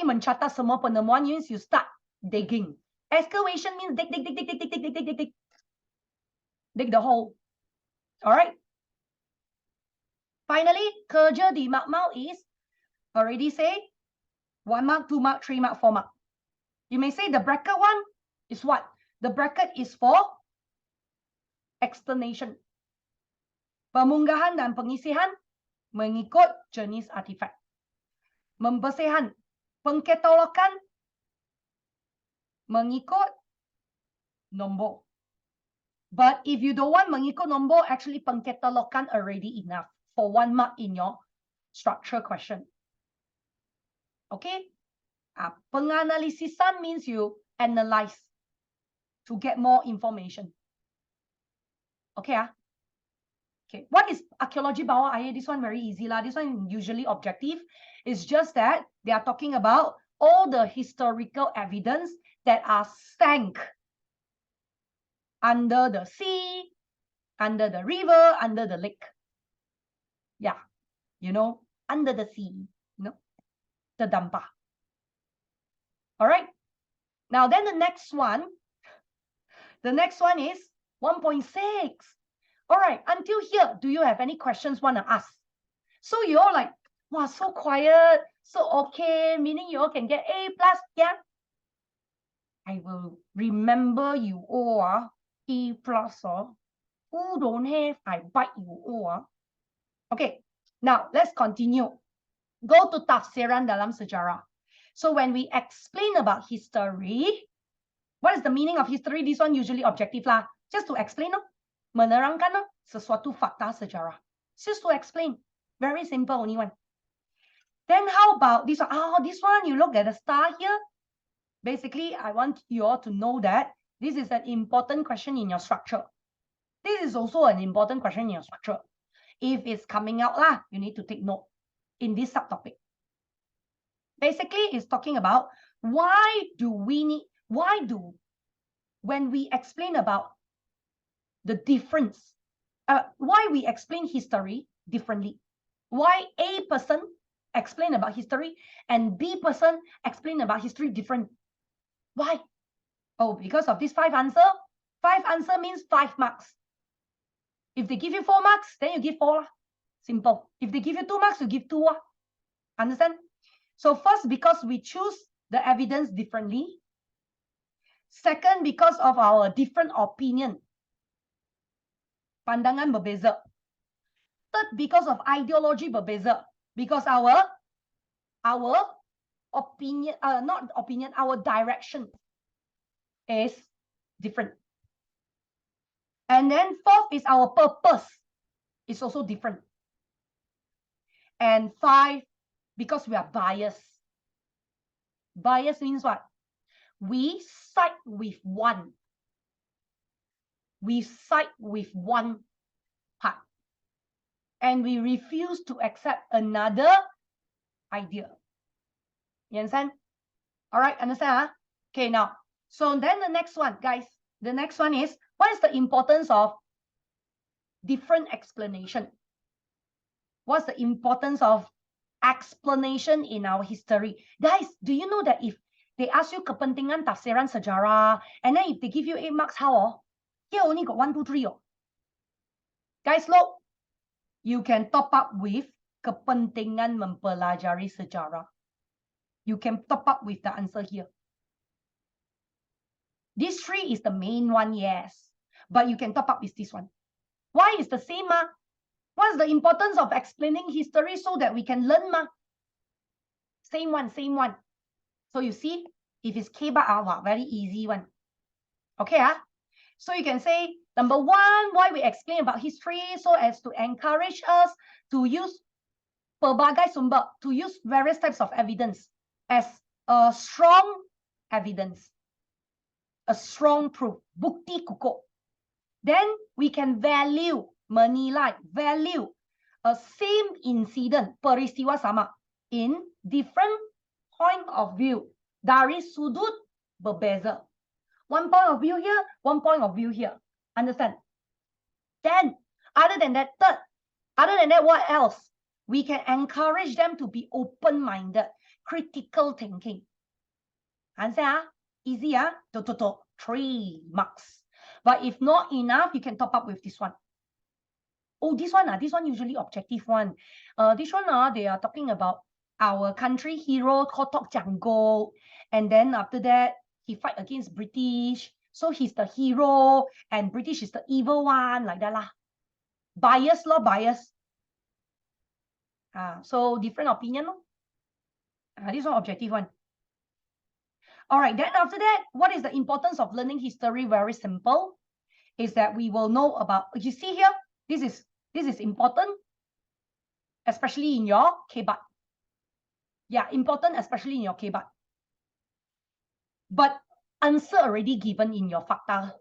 mencatat semua penemuan means you start digging. Excavation means dig. Dig the hole. All right. Finally, kerja di makmal is already say 1 mark, 2 mark, 3 mark, 4 mark. You may say the bracket one is what? The bracket is for explanation. Pemunggahan dan pengisihan mengikut jenis artifak. Membersihan, pengkatalogan mengikut nombor. But if you don't want mengikut nombor, actually pengkatalogan already enough for 1 mark in your structure question. Okay? Penganalisisan means you analyze to get more information. Okay? Okay. What is archaeology bawah air? This one very easy lah. This one usually objective. It's just that they are talking about all the historical evidence that are sank under the sea, under the river, under the lake. Yeah. You know, under the sea. You know, the dampa. All right. Now then the next one is 1.6. All right, until here, do you have any questions want to ask? So you're all like, wow, so quiet, so okay, meaning you all can get A+, yeah? I will remember you all, E+, who don't have, I bite you all. Okay, now let's continue. Go to tafsiran dalam sejarah. So when we explain about history, what is the meaning of history? This one usually objective lah. Just to explain, no? Menerangkan sesuatu fakta sejarah. Just to explain. Very simple, only one. Then how about this one? Oh, this one, you look at the star here. Basically, I want you all to know that this is an important question in your structure. This is also an important question in your structure. If it's coming out lah, you need to take note in this subtopic. Basically, it's talking about when we explain about the difference, why we explain history differently. Why A person explain about history and B person explain about history different. Why? Oh, because of this 5 answer. 5 answer means 5 marks. If they give you 4 marks, then you give 4. Simple. If they give you 2 marks, you give 2. Understand? So first, because we choose the evidence differently. Second, because of our different opinion. Pandangan berbeza. Third, because of ideology berbeza. Because our opinion, our direction is different. And then fourth is our purpose is also different. And 5, because we are biased. Bias means what? We side with one. We side with one part. And we refuse to accept another idea. You understand? All right, understand? Huh? Okay, now. So then the next one, guys. The next one is, what is the importance of different explanation? What's the importance of explanation in our history? Guys, do you know that if they ask you kepentingan tafsiran sejarah, and then if they give you 8 marks, how? Here only got 1, 2, 3. Guys, look, you can top up with kepentingan mempelajari sejarah. You can top up with the answer here. This 3 is the main one, yes. But you can top up with this one. Why is the same? What's the importance of explaining history so that we can learn? Same one, same one. So you see, if it's K bar, very easy one. Okay, so you can say, number 1, why we explain about history so as to encourage us to use pelbagai sumber, to use various types of evidence. as a strong evidence, a strong proof, bukti kukuh. Then we can menilai, value a same incident, peristiwa sama, in different point of view. Dari sudut berbeza. One point of view here, one point of view here. Understand? Then, other than that, what else? We can encourage them to be open-minded, critical thinking. Answer, easy, 3 marks. But if not enough, you can top up with this one. Oh, this one usually objective one. This one, they are talking about our country hero, Kotok Janggol. And then after that, he fight against British. So he's the hero and British is the evil one, like that lah. Bias. So different opinion. This one objective one. All right, then after that, what is the importance of learning history? Very simple. Is that we will know about, you see here, this is important, especially in your KBAT. Yeah, important, especially in your KBAT. But answer already given in your fakta.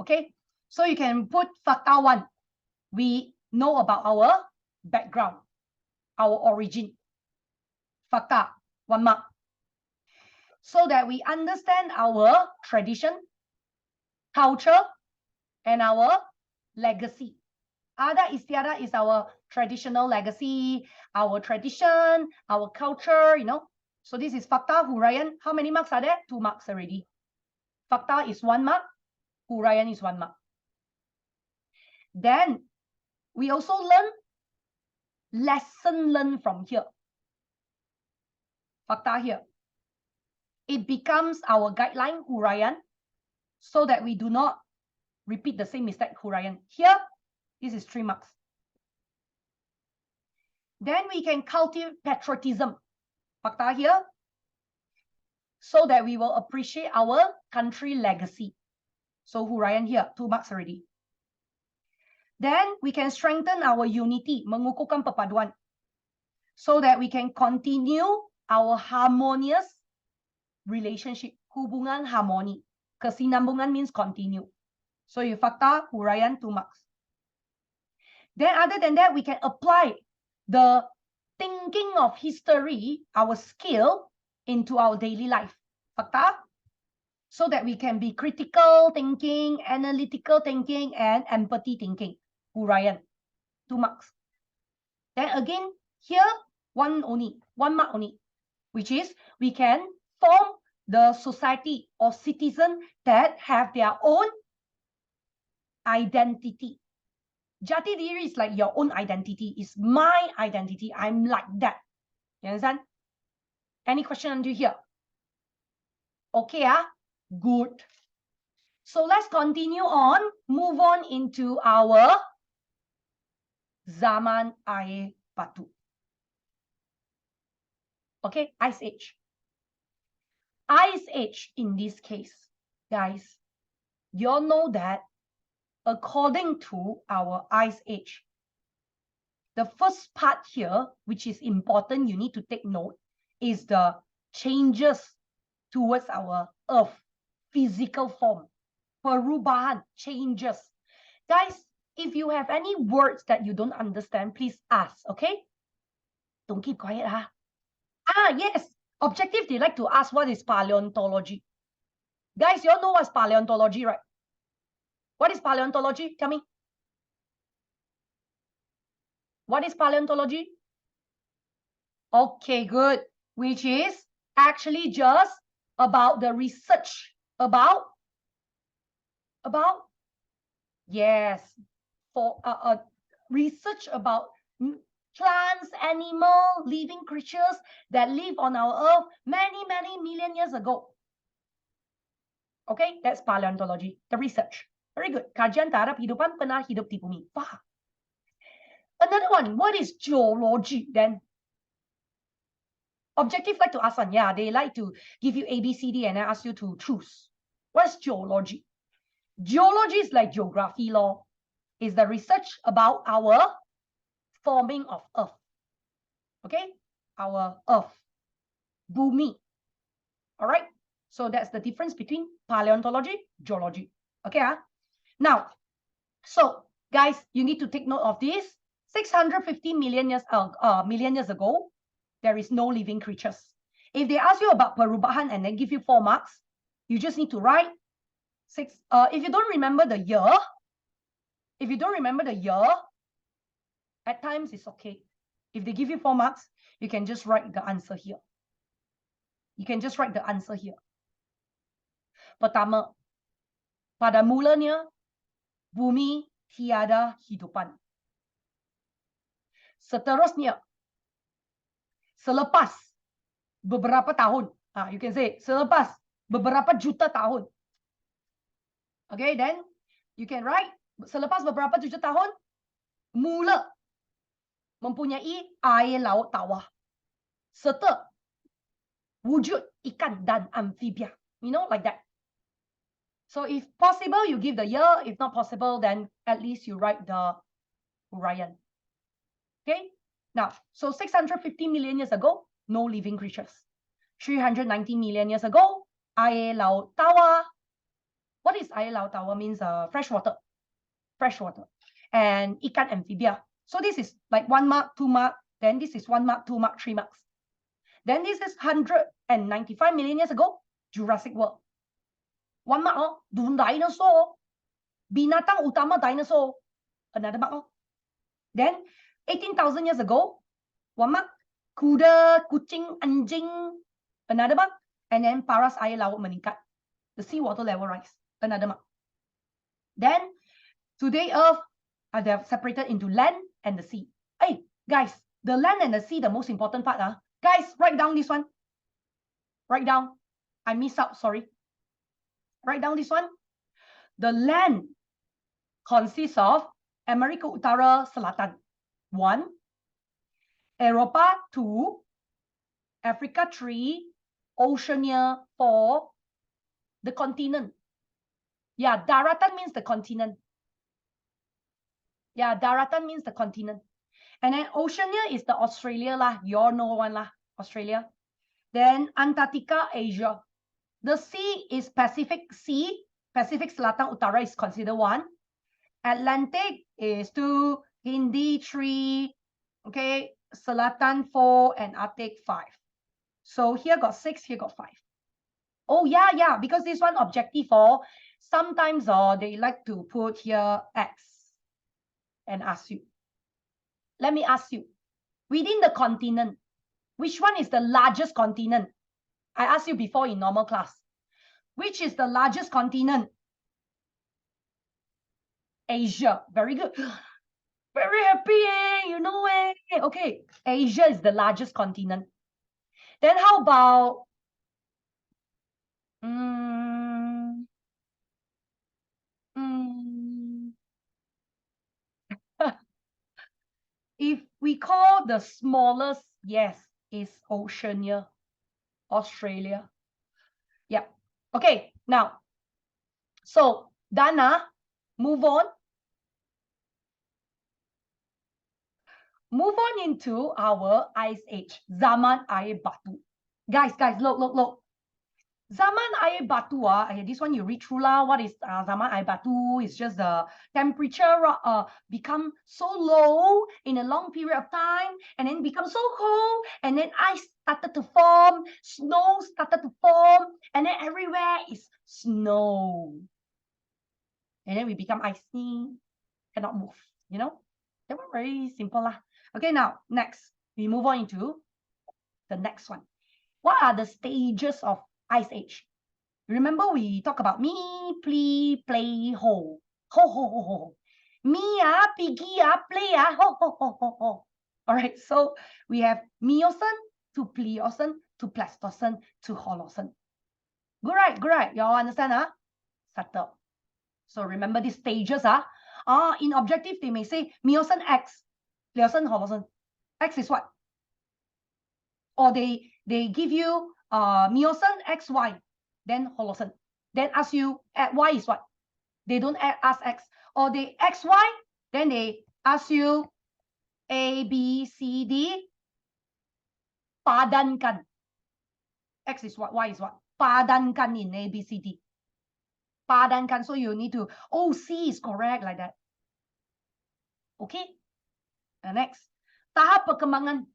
Okay, so you can put fakta 1. We know about our background, our origin. Fakta, 1 mark. So that we understand our tradition, culture, and our legacy. Adat istiadat is our traditional legacy, our tradition, our culture, So this is fakta, huraian. How many marks are there? 2 marks already. Fakta is 1 mark, huraian is 1 mark. Then we also learn lesson learned from here. Fakta here. It becomes our guideline, huraian, so that we do not repeat the same mistake, huraian. Here, this is 3 marks. Then we can cultivate patriotism, fakta here, so that we will appreciate our country legacy. So huraian here, 2 marks already. Then we can strengthen our unity, mengukuhkan perpaduan, so that we can continue our harmonious relationship, hubungan harmoni. Kesinambungan means continue. So you fakta, huraian, 2 marks. Then other than that, we can apply the thinking of history, our skill, into our daily life. Fakta, so that we can be critical thinking, analytical thinking, and empathy thinking. Huraian, 2 marks. Then again, here, 1 mark only, which is we can form the society or citizen that have their own identity. Jati diri is like your own identity. It's my identity. I'm like that. You understand? Any question until here? Okay, good. So let's continue on. Move on into our Zaman Air Batu. Okay, Ice Age. Ice Age in this case, guys, you all know that according to our Ice Age, the first part here, which is important, you need to take note, is the changes towards our Earth, physical form. Perubahan, changes. Guys, if you have any words that you don't understand, please ask, okay? Don't keep quiet, yes. Objective, they like to ask what is paleontology. Guys, you all know what's paleontology, right? What is paleontology? Tell me. What is paleontology? Okay, good. Which is actually just about the research about yes, for research about plants, animal, living creatures that live on our Earth many million years ago. Okay, that's paleontology, the research. Very good. Kajian terhadap kehidupan pernah hidup di bumi. Wow. Another one, what is geology then? Objective like to ask one. Yeah, they like to give you A, B, C, D and then ask you to choose. What's geology? Geology is like geography law. It's the research about our forming of Earth. Okay? our Earth. Bumi. All right. So that's the difference between paleontology, geology. Okay. Now, so guys, you need to take note of this. 650 million years ago, there is no living creatures. If they ask you about perubahan and then give you 4 marks, you just need to write 6. If you don't remember the year, at times it's okay. If they give you 4 marks, you can just write the answer here. Pertama, pada mulanya bumi tiada hidupan. Seterusnya, selepas beberapa tahun. You can say selepas beberapa juta tahun. Okay, then you can write selepas beberapa juta tahun, mula mempunyai air laut tawar serta wujud ikan dan amfibia. You know, like that. So if possible, you give the year. If not possible, then at least you write the Huraian. Okay? Now, so 650 million years ago, no living creatures. 390 million years ago, air laut tawar. What is air laut tawar? Means fresh water. And ikan amphibia. So this is like 1 mark, 2 mark. Then this is 1 mark, 2 mark, 3 marks. Then this is 195 million years ago, Jurassic World. 1 mark, dinosaur. Binatang utama dinosaur. Another mark. Then 18,000 years ago, 1 mark. Kuda, kucing, anjing. Another mark. And then paras air laut meningkat. The seawater level rise. Another mark. Then today Earth they are separated into land and the sea. Hey, guys, the land and the sea, the most important part. Guys, write down this one. Write down. I missed out, sorry. Write down this one. The land consists of Amerika Utara Selatan, 1. Eropa, 2. Africa, 3. Oceania, 4. The continent. Yeah, daratan means the continent. Yeah, daratan means the continent. And then Oceania is the Australia lah. You all know one lah, Australia. Then Antarctica, Asia. The sea is Pacific Sea. Pacific Selatan Utara is considered 1. Atlantic is 2. Hindi 3. Okay, Selatan 4 and Arctic 5. So here got 6, here got 5. Oh yeah, because this one objective sometimes they like to put here X and ask you. Let me ask you, within the continent, which one is the largest continent? I asked you before in normal class. Which is the largest continent? Asia. Very good. Very happy, you know it. Okay, Asia is the largest continent. Then how about if we call the smallest, yes, is Oceania, Australia. Yeah. Okay, now, so Dana, move on. Move on into our Ice Age, Zaman Air Batu. Guys, look. Zaman Air Batu, this one you read through lah. What is Zaman Air Batu? It's just the temperature become so low in a long period of time and then become so cold and then ice started to form, snow started to form, and then everywhere is snow. And then we become icy, cannot move, you know? That one very simple lah. Okay, now, next, we move on into the next one. What are the stages of Ice Age? Remember we talk about me, play, ho. Ho. Me, piggy, play, ho. All right, so we have Miocene to Pliocene to Pleistocene to Holocene. Good, right? You all understand, Settle. So remember these stages, in objective, they may say Miocene X, Pliocene, Holocene. X is what? Or they give you Miocene XY, then Holocene. Then ask you at Y is what? They don't ask X. Or they XY, then they ask you A, B, C, D. Padankan. X is what? Y is what? Padankan in A, B, C, D. Padankan. So you need to, oh, C is correct like that. Okay. Next. Tahap perkembangan.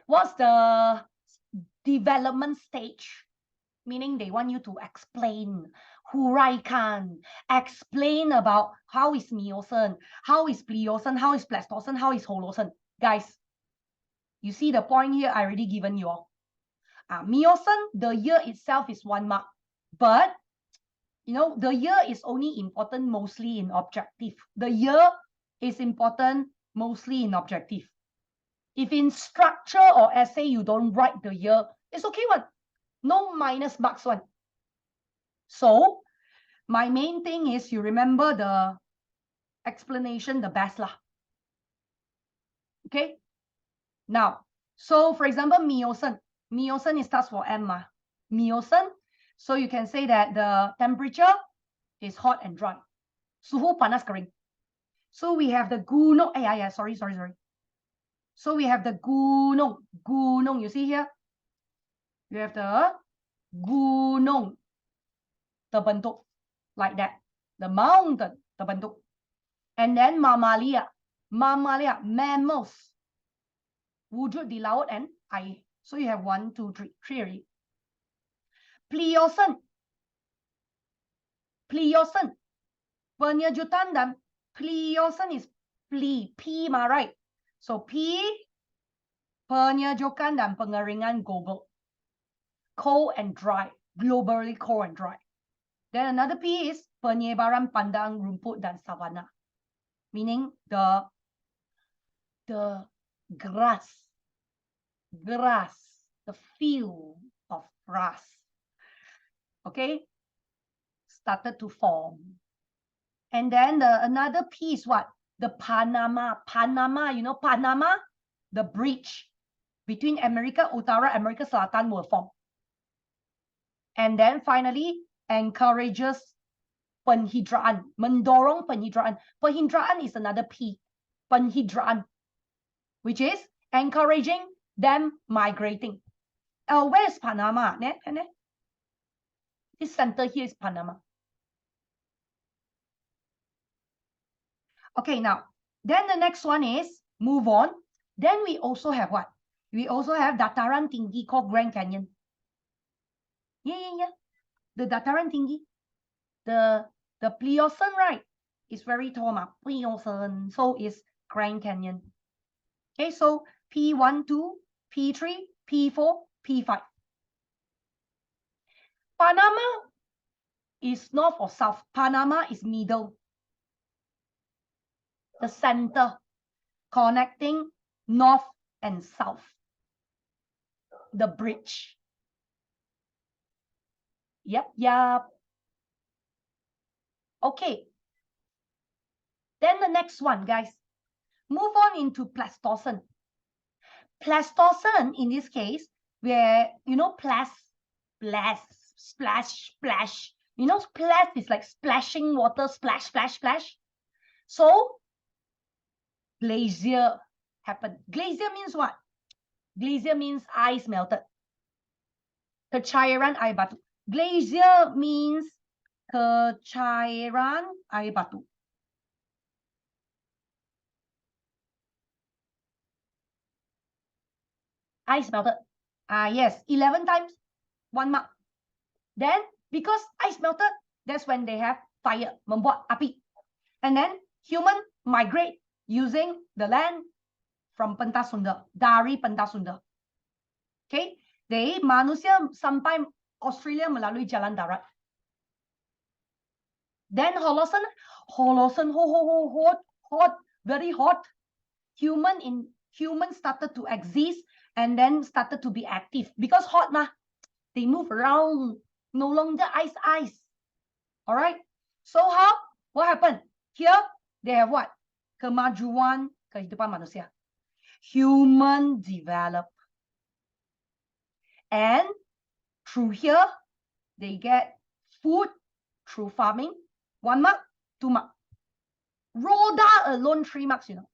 What's the development stage? Meaning they want you to explain. Huraikan. Explain about how is Miocene, how is Pliocene, how is Pleistocene, how is Holocene. Guys, you see the point here I already given you all. Miocene, the year itself is 1 mark. But, you know, the year is only important mostly in objective. The year is important mostly in objective. If in structure or essay you don't write the year, it's okay one. No minus marks one. So, my main thing is you remember the explanation the best lah. Okay? Now, so for example, Miocene. Miocene it starts for M. Miocene. So you can say that the temperature is hot and dry. Suhu panas kering. So we have the gunung. Sorry. So we have the gunung. Gunung, you see here? You have the gunung terbentuk. Like that. The mountain terbentuk. And then mamalia. Mamalia, mammals. Wujud di laut and air. So you have 1, 2, 3 already. Pliocene. Pliocene. Penyejutan dan Pliocene is P, right? So P, penyejukan dan pengeringan global. Cold and dry. Globally cold and dry. Then another P is penyebaran padang rumput dan savana. Meaning the grass, the field of grass, okay, started to form. And then another P is what? The Panama, you know, Panama, the bridge between America Utara, America Selatan will form. And then finally, encourages penhidraan, mendorong penhidraan. Penhidraan is another P, penhidraan, which is encouraging them migrating. Where is Panama? This center here is Panama. Okay, now, then the next one is, move on. Then we also have what? We also have dataran tinggi called Grand Canyon. Yeah. The dataran tinggi. The Pliocene, right? Is very tall, Pliocene. So is Grand Canyon. Okay, so P1, 2, P3, P4, P5. Panama is north or south. Panama is middle. The center connecting north and south. The bridge. Yep. Okay. Then the next one, guys. Move on into Pleistocene. Pleistocene, in this case, where, you know, splash. You know, splash is like splashing water, splash. So, glacier happened. Glacier means what? Glacier means ice melted. Kecairan air batu. Glacier means kecairan air batu. Ice melted. Yes, 11 times, 1 mark. Then, because ice melted, that's when they have fire, membuat api. And then, human migrate using the land from pentas Sunda, dari pentas Sunda. Okay, manusia sampai Australia melalui jalan darat. Then Holocene, hot, very hot. Human started to exist and then started to be active because hot they move around, no longer ice. All right. So what happened? Here they have what? Kemajuan kehidupan manusia. Human develop. And through here, they get food through farming. 1 mark, 2 mark. Roda alone 3 marks, you know.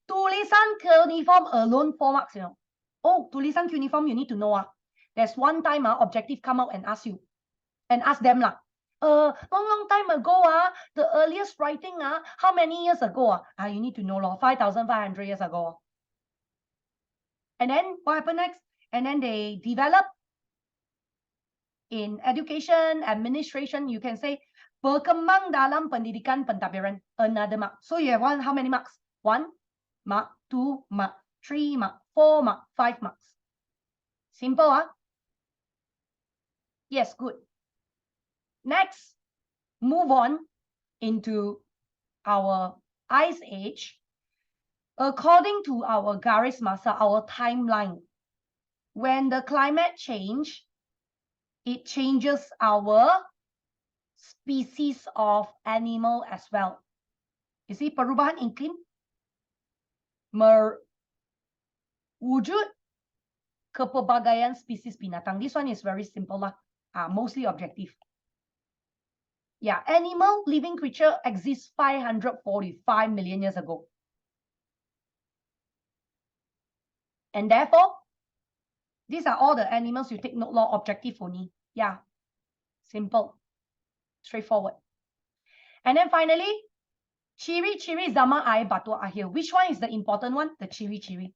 Tulisan cuneiform alone 4 marks, you know. Oh, tulisan cuneiform, you need to know. There's one time objective come out and ask you, and ask them lah. Long time ago, the earliest writing, how many years ago? You need to know, 5,500 years ago. And then what happened next? And then they develop in education, administration, you can say, berkembang dalam pendidikan pentadbiran, another mark. So you have how many marks? 1 mark, 2 mark, 3 mark, 4 mark, 5 marks. Simple, Yes, good. Next, move on into our Ice Age. According to our Garis Masa, our timeline, when the climate change, it changes our species of animal as well. You see, perubahan iklim merwujud kepelbagaian spesies binatang. This one is very simple, mostly objective. Yeah, animal, living creature exists 545 million years ago. And therefore, these are all the animals you take note, objective only. Yeah, simple, straightforward. And then finally, ciri-ciri zaman air batu akhir. Which one is the important one? The ciri-ciri.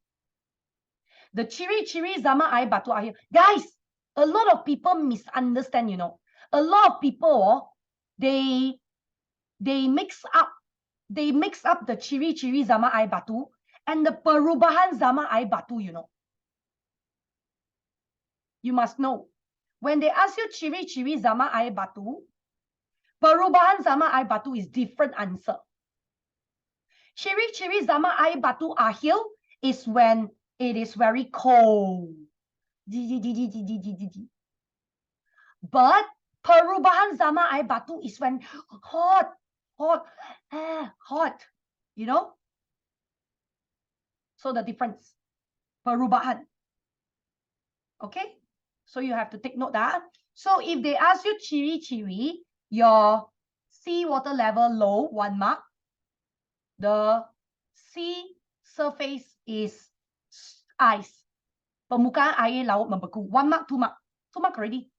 The ciri-ciri zaman air batu akhir. Guys, a lot of people misunderstand, A lot of people, they mix up the ciri-ciri zaman air batu and the perubahan zaman air batu, You must know, when they ask you ciri-ciri zaman air batu, perubahan zaman air batu is different answer. Ciri-ciri zaman air batu akhir is when it is very cold. But perubahan zaman air batu is when hot. So the difference, perubahan. Okay, so you have to take note that. So if they ask you ciri-ciri, your seawater level low, 1 mark. The sea surface is ice. Permukaan air laut membeku. 1 mark, 2 mark. 2 mark already.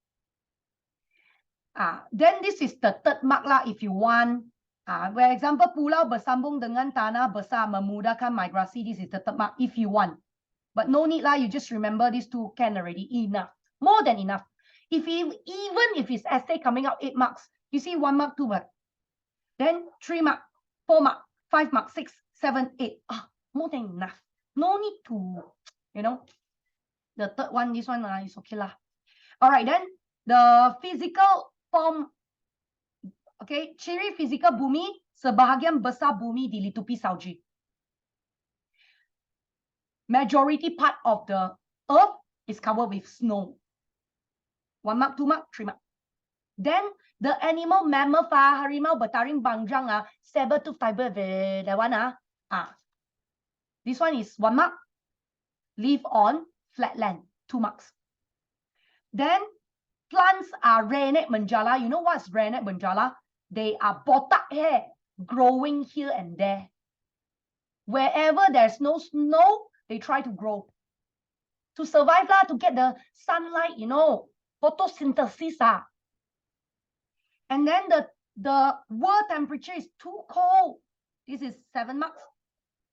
Then this is the 3rd mark lah if you want. For example, pulau bersambung dengan tanah besar memudahkan migrasi. This is the 3rd mark if you want. But no need lah. You just remember these 2 can already. Enough. More than enough. Even if it's essay coming out 8 marks, you see 1 mark, 2 mark. Then 3 mark, 4 mark, 5 mark, 6, 7, 8. More than enough. No need to, The 3rd one, this one is okay lah. All right, then the physical form. Okay, ciri fizikal bumi, sebahagian besar bumi dilitupi salju. Majority part of the earth is covered with snow. 1 mark, 2 mark, 3 mark. Then the animal, mammal, harimau, bertaring, bangjang, saber-tooth tiger, that one, this one is 1 mark. Live on flat land, 2 marks. Then plants are rennet menjala. You know what's rennet menjala? They are botak hair growing here and there. Wherever there's no snow, they try to grow. To survive, to get the sunlight, photosynthesis. And then the world temperature is too cold. This is 7 marks.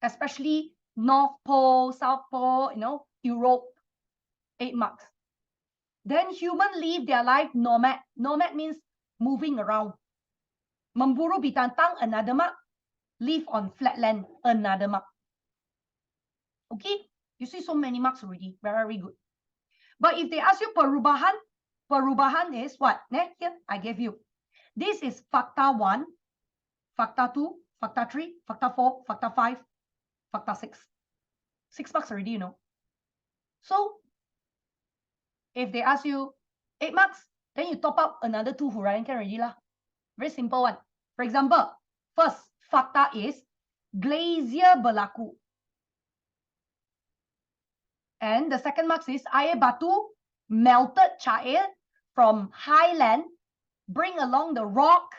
Especially North Pole, South Pole, Europe, 8 marks. Then humans live their life nomad. Nomad means moving around. Memburu binatang, another mark. Live on flat land, another mark. Okay? You see so many marks already. Very good. But if they ask you perubahan, perubahan is what? Here, I gave you. This is factor 1, factor 2, factor 3, factor 4, factor 5, factor 6. 6 marks already, So, if they ask you 8 marks, then you top up another 2 huraian can already lah. Very simple one. For example, first factor is glacier berlaku. And the second mark is air batu, melted cair from highland, bring along the rock,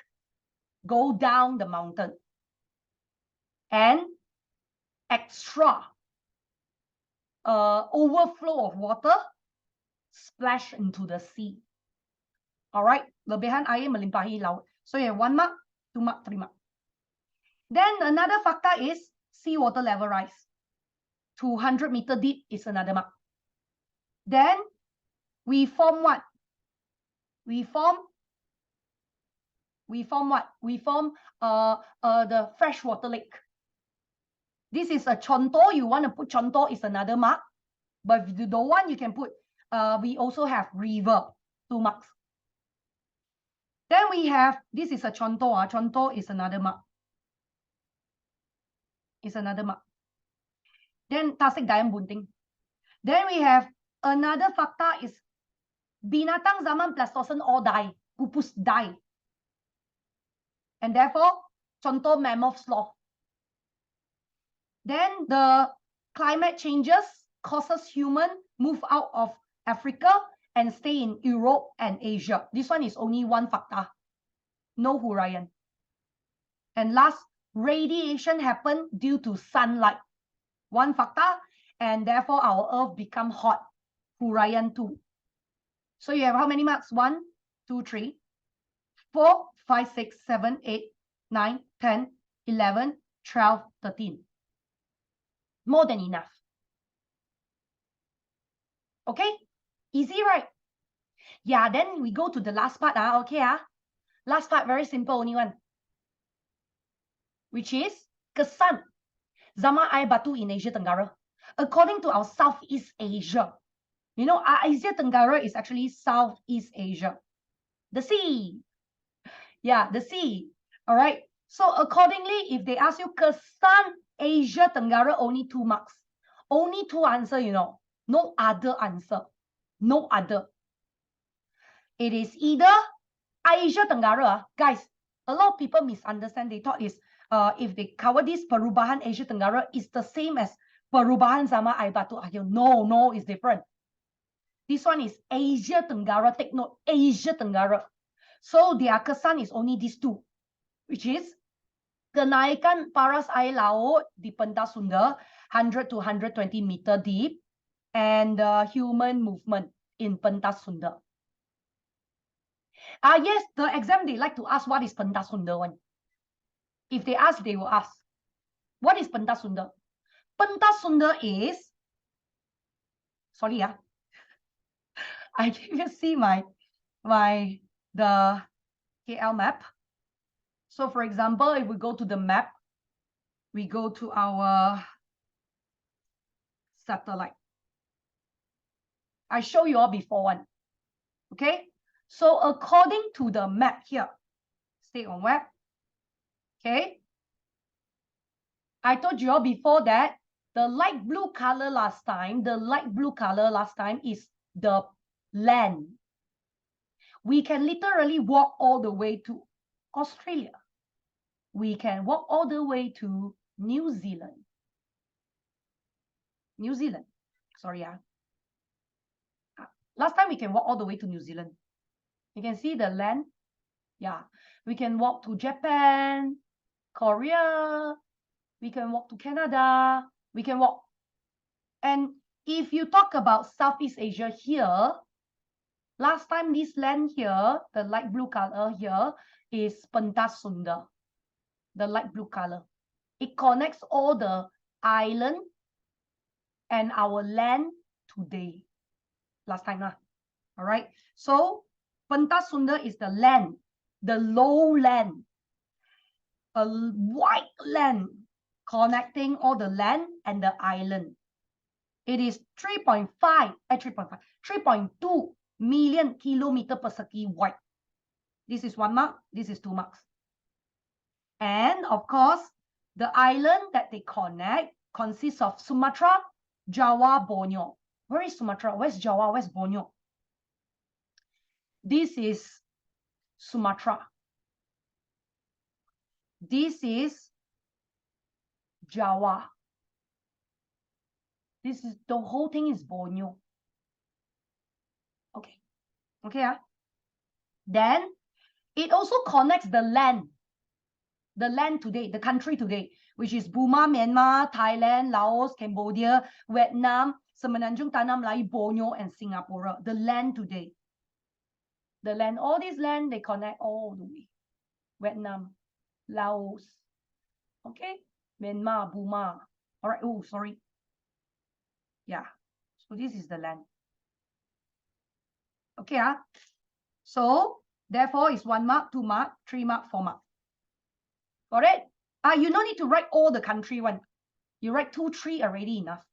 go down the mountain. And extra overflow of water splash into the sea. All right, lebihan air melimpahi laut. So you have 1 mark, 2 mark, 3 mark. Then another factor is seawater level rise. 200-meter deep is another mark. Then we form what? We form what? We form the freshwater lake. This is a contour. You want to put contour is another mark. But if you don't want, you can put, we also have river, 2 marks. Then we have, this is a contour. Contour is another mark. Is another mark. Then Tasik Dayam Bunting. Then we have another factor is binatang zaman Pleistocene all die. Pupus die. And therefore, contoh mammoth sloth. Then the climate changes causes human move out of Africa and stay in Europe and Asia. This one is only one factor. No Hurrian. And last, radiation happened due to sunlight. One factor, and therefore our Earth become hot. Hurrian 2. So you have how many marks? 1, 2, 3, 4, 5, 6, 7, 8, 9, 10, 11, 12, 13. More than enough. Okay? Easy, right? Yeah, then we go to the last part. Okay, last part, very simple, only one. Which is kesan zaman air batu in Asia Tenggara. According to our Southeast Asia. You know, Asia Tenggara is actually Southeast Asia. The sea. Yeah, the sea. All right. So accordingly, if they ask you kesan Asia Tenggara, only 2 marks. Only 2 answer, you know. No other answer. No other. It is either Asia Tenggara. Guys, a lot of people misunderstand. They thought is if they cover this perubahan Asia Tenggara, is the same as perubahan zaman air batu akhir. No, no, it's different. This one is Asia Tenggara. Take note, Asia Tenggara. So their kesan is only these 2, which is kenaikan paras air laut di pentas Sunda 100 to 120 meter deep, and human movement in pentas Sunda. Yes, the exam they like to ask what is pentas Sunda one. If they ask, they will ask, what is pentas Sunda? Pentas Sunda is, sorry, I can you see the KL map. So for example, if we go to the map, we go to our satellite. I show you all before one. Okay. So according to the map here, stay on web. Okay. I told you all before that the light blue color last time, is the land. We can literally walk all the way to Australia. We can walk all the way to New Zealand. New Zealand. Sorry, last time we can walk all the way to New Zealand. You can see the land. Yeah. We can walk to Japan, Korea. We can walk to Canada. We can walk. And if you talk about Southeast Asia here, last time this land here, the light blue color here, is pentas Sunda. The light blue color. It connects all the island and our land today. Last time, all right. So pentas Sunda is the land, the low land, a wide land connecting all the land and the island. It is 3.2 million kilometer per second wide. This is 1 mark. This is 2 marks. And of course, the island that they connect consists of Sumatra, Java, Borneo. Where is Sumatra? Where's Java? Where's Borneo? This is Sumatra. This is Java. This is the whole thing is Borneo. Okay. Okay. Then it also connects the land. The land today, the country today. which is Burma, Myanmar, Thailand, Laos, Cambodia, Vietnam, Semenanjung Tanah Melayu, Borneo, and Singapore. The land today. The land, all these land, they connect all the way. Vietnam, Laos, okay? Myanmar, Burma. All right, oh, sorry. Yeah, so this is the land. Okay, so therefore it's 1 mark, 2 mark, 3 mark, 4 mark. Got it? You don't need to write all the country one. You write 2, 3 already enough.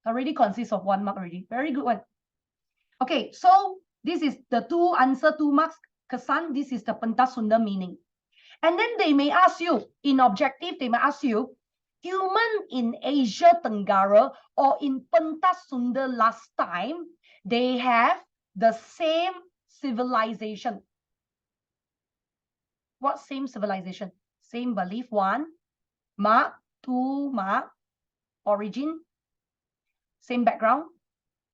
Already consists of 1 mark already. Very good one. Okay, so this is the 2 answer, 2 marks. Kesan, this is the pentas sunda meaning. And then they may ask you, in objective, they may ask you, human in Asia Tenggara or in pentas sunda last time, they have the same civilization. What same civilization? Same belief, 1 mark, 2 mark, origin, same background,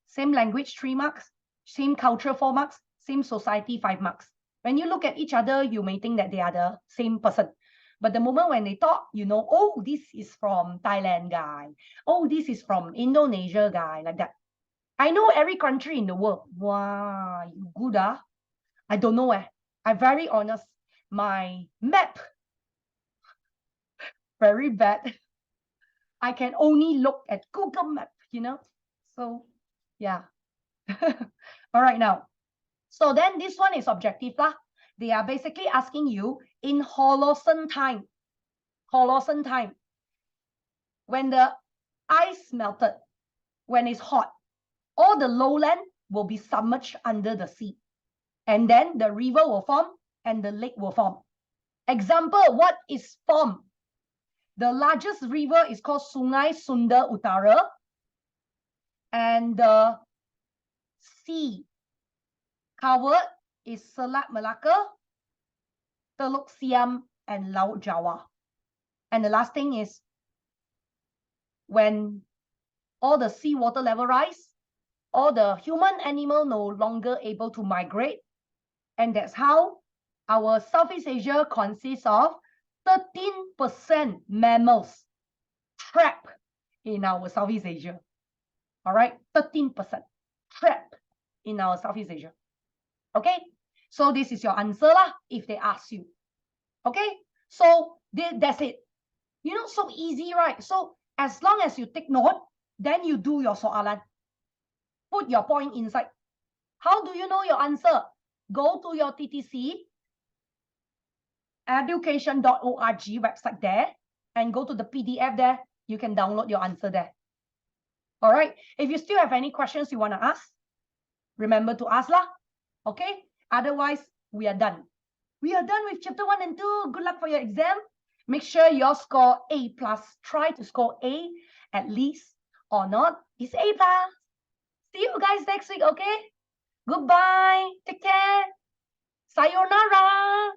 same language, 3 marks, same culture, 4 marks, same society, 5 marks. When you look at each other, you may think that they are the same person. But the moment when they talk, you know, oh, this is from Thailand guy. Oh, this is from Indonesia guy, like that. I know every country in the world. Wow, you good, I don't know. I'm very honest. My map, very bad. I can only look at Google Map, you know. So, yeah. All right, now. So then this one is objective lah. They are basically asking you in Holocene time. Holocene time. When the ice melted, when it's hot, all the lowland will be submerged under the sea. And then the river will form and the lake will form. Example, what is formed? The largest river is called Sungai Sunda Utara. And the sea covered is Selat Melaka, Teluk Siam, and Laut Jawa. And the last thing is when all the seawater level rise, all the human animal no longer able to migrate. And that's how our Southeast Asia consists of 13% mammals trapped in our Southeast Asia. All right, 13% trapped in our Southeast Asia. Okay, so this is your answer lah if they ask you. Okay, so that's it. You know, so easy, right? So as long as you take note, then you do your soalan. Put your point inside. How do you know your answer? Go to your TTC education.org website there and go to the PDF there. You can download your answer there. All right. If you still have any questions you want to ask, remember to ask lah. Okay. Otherwise, we are done. We are done with chapter 1 and 2. Good luck for your exam. Make sure your score A+. Try to score A at least, or not, it's A+. See you guys next week, okay? Goodbye. Take care. Sayonara.